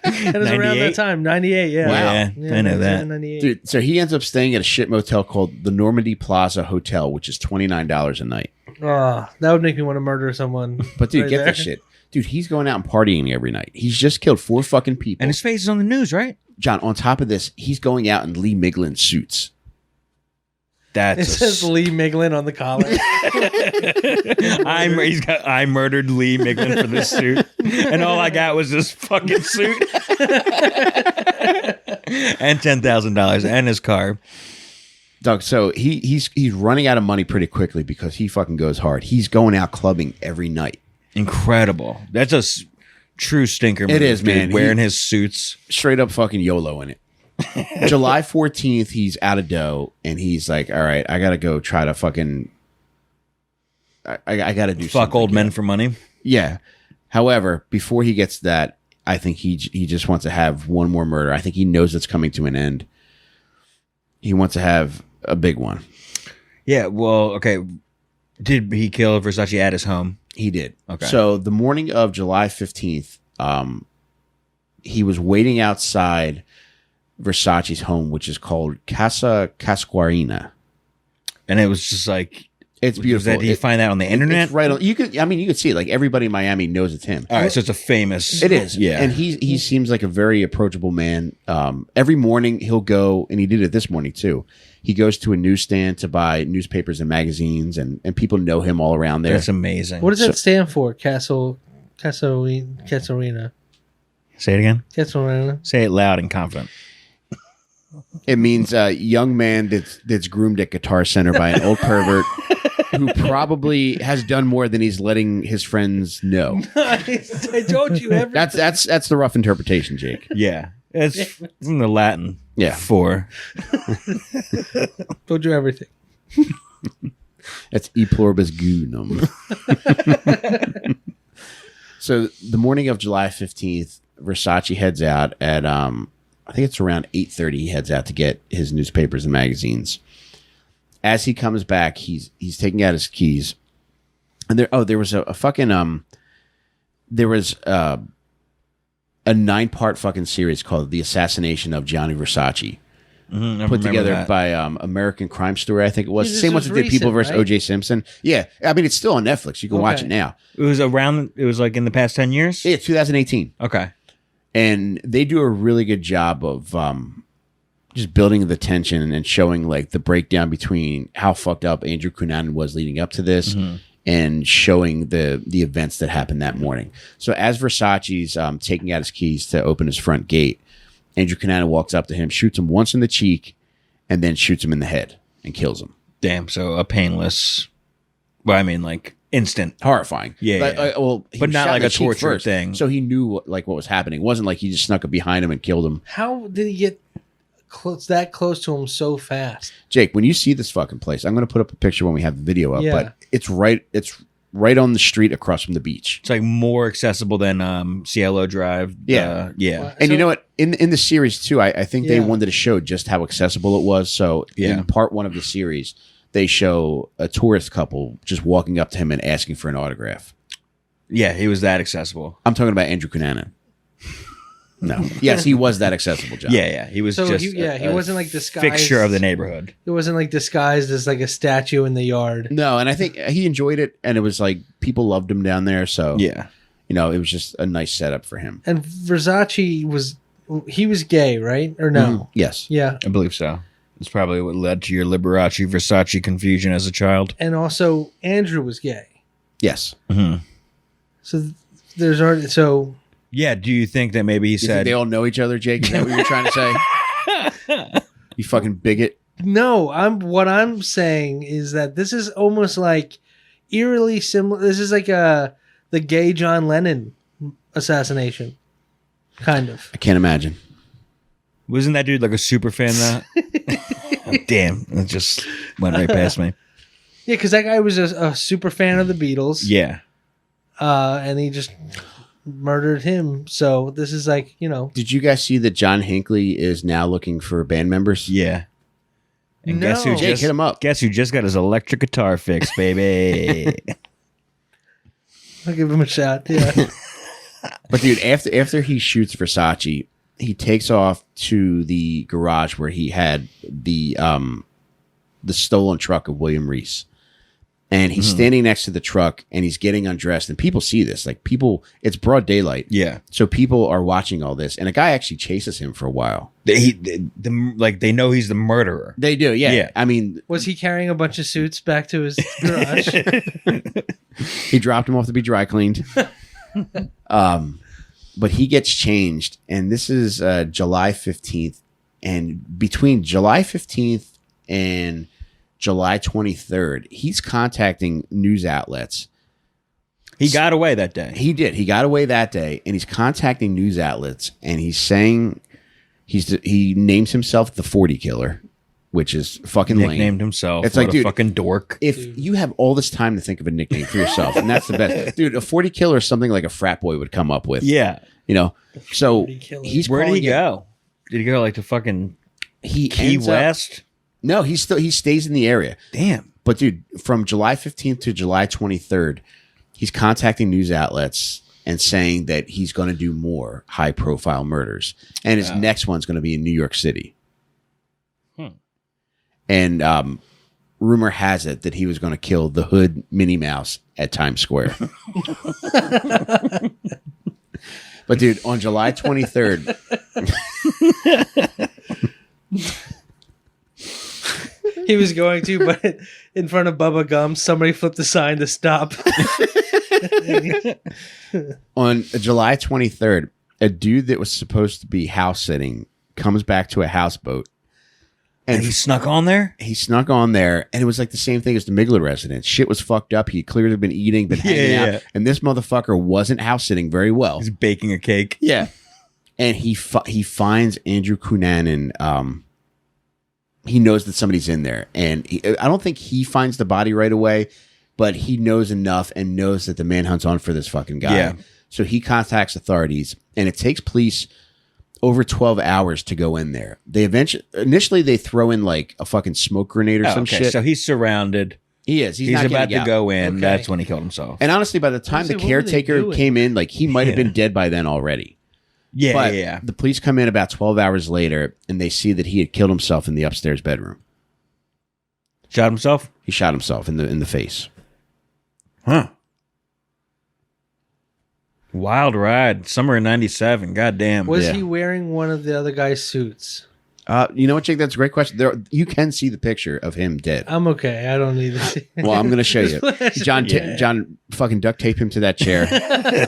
It was around that time, 98. Yeah, wow. Yeah, I know that. 98. Dude, so he ends up staying at a shit motel called the Normandy Plaza Hotel, which is $29 a night. Oh, that would make me want to murder someone. But dude, right get there. this shit. Dude, he's going out and partying every night. He's just killed 4 fucking people. And his face is on the news, right? John, on top of this, he's going out in Lee Miglin suits. That's It says Lee Miglin on the collar. I murdered Lee Miglin for this suit, and all I got was this fucking suit and $10,000 and his car. Doug, so he's running out of money pretty quickly because he fucking goes hard. He's going out clubbing every night. Incredible. That's a true stinker move. It is, dude, man. Wearing his suits. Straight up fucking YOLO in it. July 14th, he's out of dough, and he's like, all right, I got to go try to fucking... I got to do Fuck something old here. men for money. Yeah. However, before he gets to that, I think he just wants to have one more murder. I think he knows it's coming to an end. He wants to have a big one. Yeah, well, okay. Did he kill Versace at his home? He did. Okay. So the morning of July 15th, he was waiting outside Versace's home, which is called Casa Casquarina. And it was just like... It's beautiful. Did he find that on the internet? It's right on. You could see it. Like everybody in Miami knows it's him. All right, so it's a famous... It is. Yeah. And he seems like a very approachable man. Every morning he'll go, and he did it this morning too. He goes to a newsstand to buy newspapers and magazines, and people know him all around there. That's amazing. What does that stand for? Casarina. Say it again. Casarina. Say it loud and confident. It means a young man that's groomed at Guitar Center by an old pervert who probably has done more than he's letting his friends know. I told you everything. That's the rough interpretation, Jake. Yeah. It's from the Latin. Yeah. For. Told you everything. That's e pluribus unum. So the morning of July 15th, Versace heads out at I think it's around 8:30. He heads out to get his newspapers and magazines. As he comes back, he's taking out his keys, and there was a 9-part fucking series called "The Assassination of Gianni Versace," put together by American Crime Story, I think it was. This Same ones was that did People recent, versus right? O.J. Simpson. Yeah, I mean it's still on Netflix. You can watch it now. It was like in the past 10 years? Yeah, 2018. Okay. And they do a really good job of just building the tension and showing like the breakdown between how fucked up Andrew Cunanan was leading up to this, and showing the events that happened that morning. So as Versace's taking out his keys to open his front gate, Andrew Cunanan walks up to him, shoots him once in the cheek, and then shoots him in the head and kills him. Damn, so a painless... Well, I mean, like, instant. Horrifying. Yeah, But, yeah. he But was not shot in like the a cheek torture first, thing. So he knew like what was happening. It wasn't like he just snuck up behind him and killed him. How did he get that close to him so fast? Jake, when you see this fucking place, I'm going to put up a picture when we have the video up, Yeah. but it's right on the street across from the beach. It's like more accessible than Cielo Drive. Yeah. Wow. And So- you know what? In the series too, I think they Yeah. wanted to show just how accessible it was. So Yeah. in part 1 of the series, they show a tourist couple just walking up to him and asking for an autograph. Yeah, he was that accessible. I'm talking about Andrew Cunanan. No. Yes, he was that accessible, John. Yeah. He was So just he wasn't like disguised. fixture of the neighborhood. It wasn't like disguised as like a statue in the yard. No, and I think he enjoyed it, and it was like people loved him down there. So Yeah. it was just a nice setup for him. And Versace was gay, right? Or no? Yes. Yeah. I believe so. It's probably what led to your Liberace Versace confusion as a child. And also Andrew was gay. Yes. So there's already so. Yeah. Do you think that maybe he You think said they all know each other, Jake? Is that what you're trying to say? You fucking bigot. No, what I'm saying is that this is almost like eerily similar. This is like the gay John Lennon assassination, kind of. I can't imagine. wasn't that dude like a super fan though? Oh, damn, it just went right past me. Yeah, because that guy was a super fan of the Beatles. Yeah. And he just murdered him. So this is like, Did you guys see that John Hinckley is now looking for band members? Yeah. And No. guess who Jake, just hit him up. Guess who just got his electric guitar fixed, baby? I'll give him a shot. Yeah. But dude, after he shoots Versace, he takes off to the garage where he had the stolen truck of William Reese. And he's standing next to the truck and he's getting undressed. And people see this. Like it's broad daylight. Yeah. So people are watching all this. And a guy actually chases him for a while. They know he's the murderer. They do, yeah. Yeah. I mean, Was he carrying a bunch of suits back to his garage? he dropped him off to be dry cleaned. But he gets changed. And this is July 15th. And between July 15th and July 23rd, he's contacting news outlets. He got away that day. He did. He got away that day, and he's contacting news outlets, and he's saying he names himself the 40 Killer, which is fucking lame. Nicknamed himself. It's What like, a dude, fucking dork. If you have all this time to think of a nickname for yourself, and that's the best, dude. A 40 Killer is something like a frat boy would come up with. Yeah. So 40 Killer. he's Where did he calling it- go? Did he go like to fucking He Key ends up- West? No, he stays in the area. Damn. But dude, from July 15th to July 23rd, he's contacting news outlets and saying that he's going to do more high-profile murders, and his next one's going to be in New York City. And rumor has it that he was going to kill the Hood Minnie Mouse at Times Square. But dude, on July 23rd, He was going to, but in front of Bubba Gum, somebody flipped the sign to stop. on July 23rd, a dude that was supposed to be house sitting comes back to a houseboat. And he snuck on there? He snuck on there, and it was like the same thing as the Miglin residence. Shit was fucked up. He'd clearly been eating, been hanging out, and this motherfucker wasn't house sitting very well. He's baking a cake. Yeah, and he finds Andrew Cunanan. He knows that somebody's in there, and I don't think he finds the body right away, but he knows enough and knows that the manhunt's on for this fucking guy. Yeah. So he contacts authorities, and it takes police over 12 hours to go in there. They initially they throw in like a fucking smoke grenade or some shit. So he's surrounded. He is. He's He's not about getting to out. go in. Okay. That's when he killed himself. And honestly, by the time So the what were they caretaker doing? came in, like he might have Yeah. been dead by then already. Yeah, But yeah. the police come in about 12 hours later, and they see that he had killed himself in the upstairs bedroom. Shot himself? He shot himself in the face. Huh. Wild ride. Summer of 97. Goddamn. Was Yeah. he wearing one of the other guy's suits? You know what, Jake? That's a great question. You can see the picture of him dead. I'm okay. I don't need to see. Well, I'm going to show you. John, John, fucking duct tape him to that chair.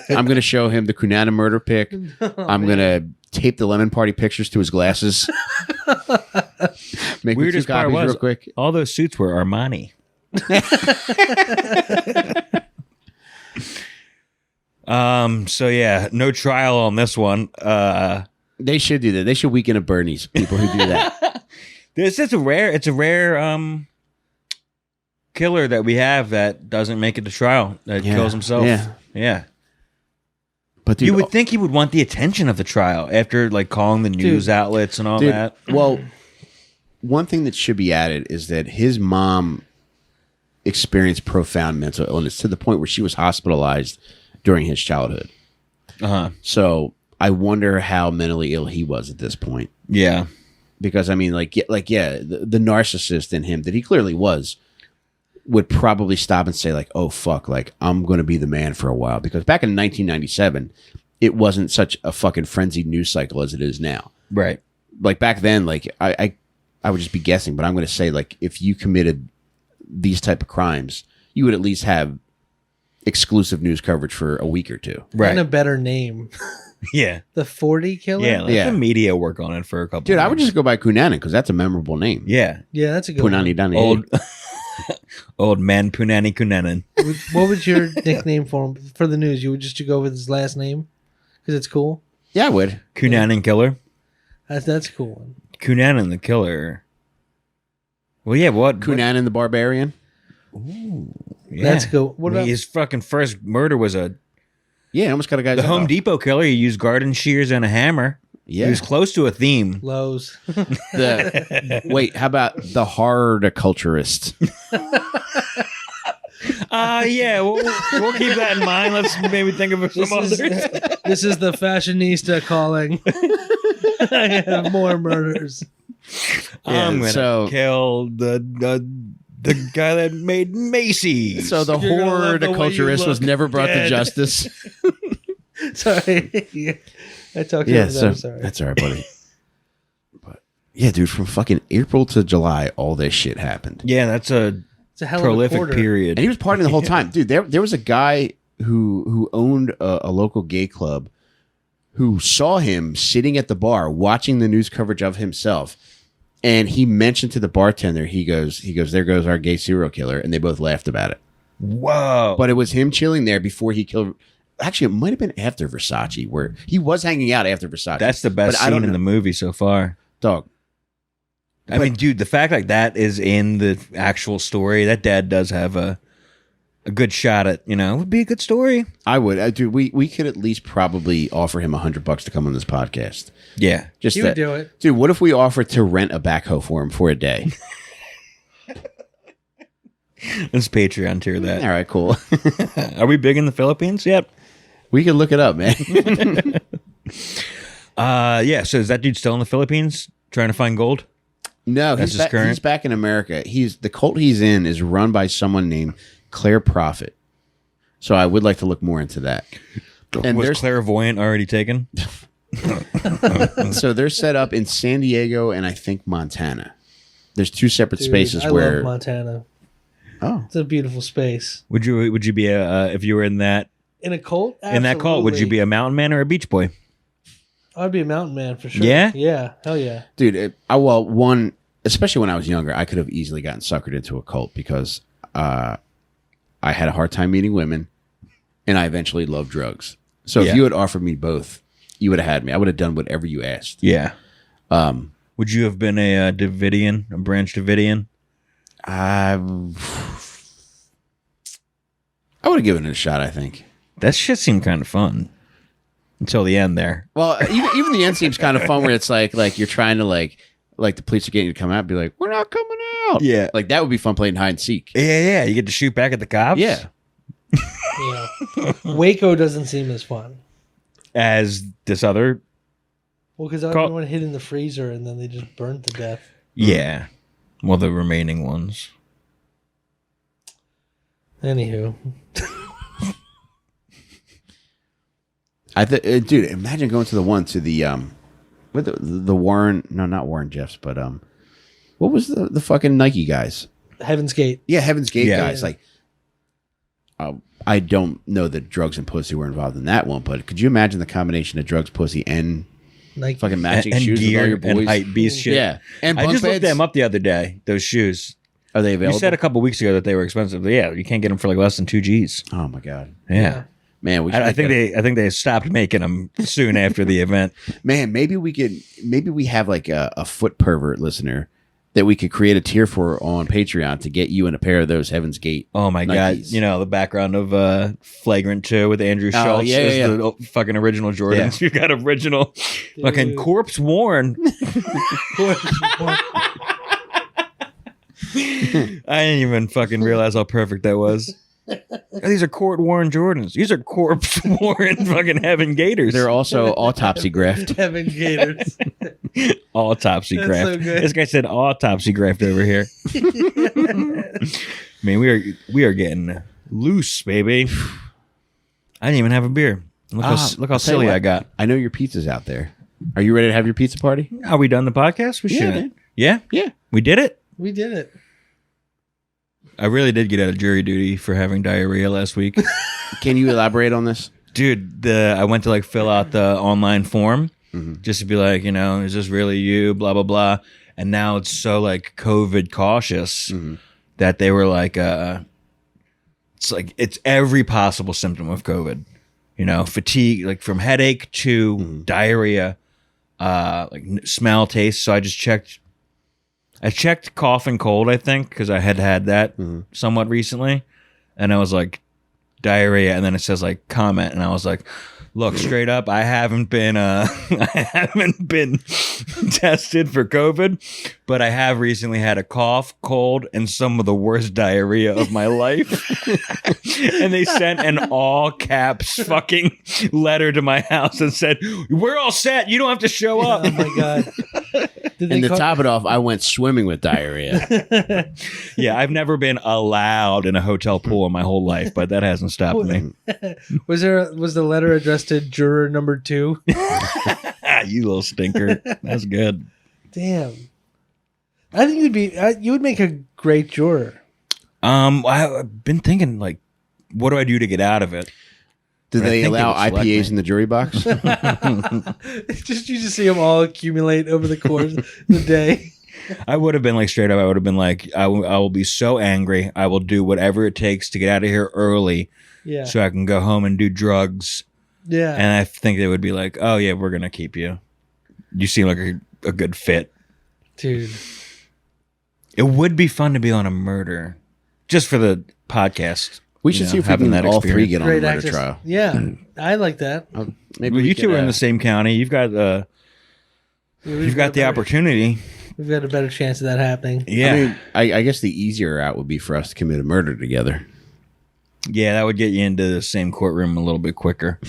I'm going to show him the Cunanan murder pic. I'm going to tape the Lemon Party pictures to his glasses. Make me two Weirdest part copies was real quick. all those suits were Armani. So yeah, no trial on this one. They should do that. They should weaken at Bernie's. People who do that. It's a rare killer that we have that doesn't make it to trial, that Yeah. kills himself. Yeah. But dude, You would think he would want the attention of the trial after like calling the news outlets and all dude, that. well, one thing that should be added is that his mom experienced profound mental illness to the point where she was hospitalized during his childhood. Uh-huh. So I wonder how mentally ill he was at this point. Yeah. Because I mean, the narcissist in him that he clearly was would probably stop and say like, "Oh fuck, like I'm going to be the man for a while." Because back in 1997, it wasn't such a fucking frenzied news cycle as it is now. Right. Like back then, like I would just be guessing, but I'm going to say like if you committed these type of crimes, you would at least have exclusive news coverage for a week or two. Right. And a better name. Yeah. The 40 killer? Yeah. Let the media work on it for a couple Dude, of I would just go by Cunanan because that's a memorable name. Yeah. Yeah, that's a good Punani one. Dani. Old man Punani Cunanan. What was your nickname for him? For the news, you would just go with his last name? Because it's cool? Yeah, I would. Cunanan Killer. That's a cool one. Cunanan the Killer. Well, yeah, what? Cunanan the Barbarian. Ooh, yeah. That's cool. What about his fucking first murder was Yeah, I almost got a guy's the head Home off. Depot killer. He used garden shears and a hammer. Yeah. He was close to a theme. Lowe's? Wait, how about the horticulturist? Yeah, we'll keep that in mind. Let's maybe think of some others. This is the fashionista calling. I have more murders. I'm gonna so- kill the guy that made Macy's. So the You're gonna love the way you horticulturist was look never brought to dead. justice. Sorry. I talked to Yeah, him. so Sorry. that's all right, buddy. But yeah, dude, from fucking April to July, all this shit happened. Yeah, that's a It's a hell prolific of a quarter. period. And he was partying the whole time. Dude, there was a guy who owned a local gay club who saw him sitting at the bar watching the news coverage of himself. And he mentioned to the bartender, he goes, there goes our gay serial killer. And they both laughed about it. Whoa. But it was him chilling there before he killed. Actually, it might have been after Versace, where he was hanging out after Versace. That's the best But I don't scene in know. the movie so far. Dog. I mean, dude, the fact like that is in the actual story, that dad does have a good shot at, would be a good story. I would. Dude, we could at least probably offer him $100 to come on this podcast. Yeah. Just You would do it. Dude, what if we offered to rent a backhoe for him for a day? Let's Patreon tier that. All right, cool. Are we big in the Philippines yet? We could look it up, man. Yeah. So is that dude still in the Philippines trying to find gold? No, That's his current? he's back in America. The cult he's in is run by someone named Claire Prophet. So I would like to look more into that. And Was there's clairvoyant already taken? so they're set up in San Diego and I think Montana. There's two separate Dude, spaces I where love Montana. oh It's a beautiful space. Would you be if you were in that In a cult? in that cult? Would you be a mountain man or a beach boy? I'd be a mountain man for sure. Yeah? Yeah. Hell yeah. dude, especially when I was younger, I could have easily gotten suckered into a cult because I had a hard time meeting women and I eventually loved drugs. So Yeah. if you had offered me both, you would have had me. I would have done whatever you asked. Yeah. Would you have been a Davidian, a branch Davidian? I would have given it a shot, I think. That shit seemed kind of fun until the end there. Well, even the end seems kind of fun where it's like you're trying to like the police are getting you to come out and be like, we're not coming out. Yeah. Like that would be fun playing hide and seek. Yeah. You get to shoot back at the cops. Yeah. Yeah. Waco doesn't seem as fun. As this other. Well, because Call- everyone hid in the freezer and then they just burned to death. Yeah. Well, the remaining ones. Anywho. Dude, imagine going to with the Warren, no, not Warren Jeffs, but what was the fucking Nike guys? Heaven's Gate. Yeah, Heaven's Gate Yeah. guys. Like, I don't know that drugs and pussy were involved in that one, but could you imagine the combination of drugs, pussy, and Nike. fucking matching And shoes with all gear your boys? and hype beast shit. Yeah, and I bunk just looked beds. them up the other day. Those shoes. Are they You available? said a couple weeks ago that they were expensive. But yeah, you can't get them for like less than $2,000. Oh my god, Yeah. man, we should I think they stopped making them soon after the event. man, maybe we have like a foot pervert listener that we could create a tier for on Patreon to get you in a pair of those Heaven's Gate. Oh my god! Nikes. You know the background of Flagrant 2 with Andrew Schultz yeah, is yeah. the fucking original Jordans. You got original fucking corpse worn. I didn't even fucking realize how perfect that was. These are court worn Jordans. These are corpse worn fucking Heaven Gators. They're also autopsy graphed. Heaven Gators. Autopsy That's graft. so good. This guy said autopsy graft over here. Man, we are getting loose, baby. I didn't even have a beer. Look how I'll tell you silly what, I got. I know your pizza's out there. Are you ready to have your pizza party? Are we done the podcast? We Yeah, should. man. Yeah? Yeah. We did it? We did it. I really did get out of jury duty for having diarrhea last week. Can you elaborate on this? Dude, I went to like fill out the online form just to be like, is this really you? Blah, blah, blah. And now it's so like COVID cautious that they were like, it's every possible symptom of COVID, fatigue, like from headache to diarrhea, like smell, taste. So I just checked. I checked cough and cold, I think, because I had that somewhat recently. And I was like, diarrhea. And then it says like comment. And I was like, look, straight up, I haven't been tested for COVID, but I have recently had a cough, cold, and some of the worst diarrhea of my life. And they sent an all caps fucking letter to my house and said, we're all set. You don't have to show up. Oh my God. And to top it off, I went swimming with diarrhea. Yeah, I've never been allowed in a hotel pool in my whole life, but that hasn't stopped me. Was the letter addressed to juror number 2? You little stinker. That's good. Damn. I think you would make a great juror. I've been thinking, like, what do I do to get out of it? Do they allow IPAs in the jury box? You just see them all accumulate over the course of the day. I would have been like straight up. I would have been like, I will be so angry. I will do whatever it takes to get out of here early, so I can go home and do drugs. Yeah, and I think they would be like, oh yeah, we're gonna keep you. You seem like a good fit, dude. It would be fun to be on a murder, just for the podcast. We should see if we can all three get on a murder trial. Yeah, I like that. Maybe you two are in the same county. You've got the opportunity. We've got a better chance of that happening. Yeah, I mean, I guess the easier route would be for us to commit a murder together. Yeah, that would get you into the same courtroom a little bit quicker.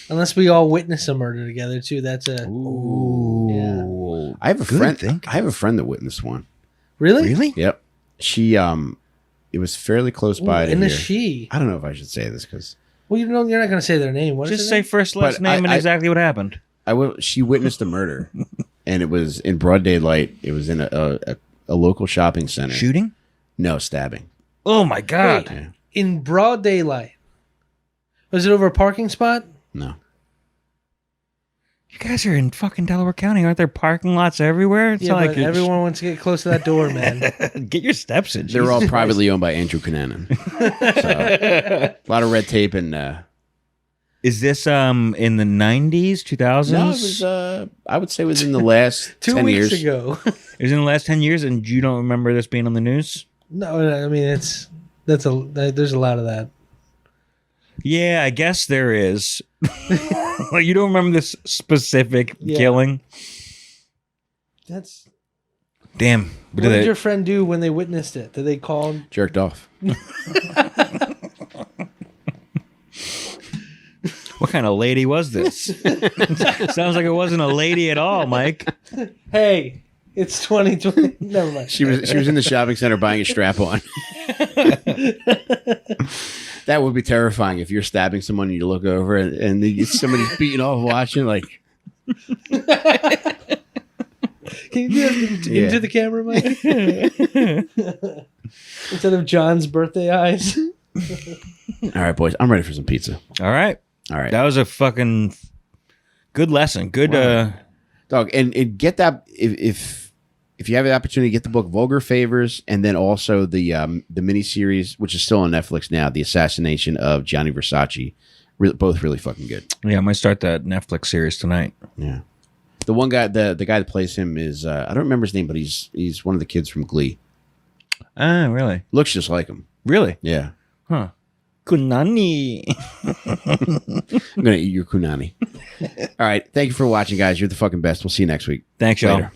Unless we all witness a murder together too. That's a yeah. I have a friend. I have a friend that witnessed one. Really? Yep. She it was fairly close by to and here. she? I don't know if I should say this because you're not going to say their name. What just say first, last name, and exactly what happened. I will. She witnessed a murder, and it was in broad daylight. It was in a local shopping center. Shooting? No, stabbing. Oh my God! Wait, in broad daylight. Was it over a parking spot? No. You guys are in fucking Delaware County. Aren't there parking lots everywhere? It's not but everyone wants to get close to that door, man. Get your steps in. They're all privately owned by Andrew Cunanan. So, a lot of red tape and... Is this in the 90s, 2000s? No, it was, I would say it was in the last 10 years. 2 weeks ago. It was in the last 10 years, and you don't remember this being on the news? No, I mean, there's a lot of that. Yeah, I guess there is. Like, you don't remember this specific killing? That's... Damn. What did your friend do when they witnessed it? Did they call him? Jerked off. What kind of lady was this? Sounds like it wasn't a lady at all, Mike. Hey, it's 2020. Never mind. She was in the shopping center buying a strap-on. That would be terrifying if you're stabbing someone and you look over and somebody's beating off watching like. Can you do that into the camera, Mike? Instead of John's birthday eyes. All right, boys. I'm ready for some pizza. All right. That was a fucking good lesson. Good. Wow. Dog, and get that if you have the opportunity, get the book Vulgar Favors, and then also the miniseries, which is still on Netflix now, The Assassination of Gianni Versace. Both really fucking good. Yeah, I might start that Netflix series tonight. Yeah. The one guy, the guy that plays him is I don't remember his name, but he's one of the kids from Glee. Ah, really? Looks just like him. Really? Yeah. Huh. Kunani. I'm gonna eat your kunani. All right. Thank you for watching, guys. You're the fucking best. We'll see you next week. Thanks, y'all. Later.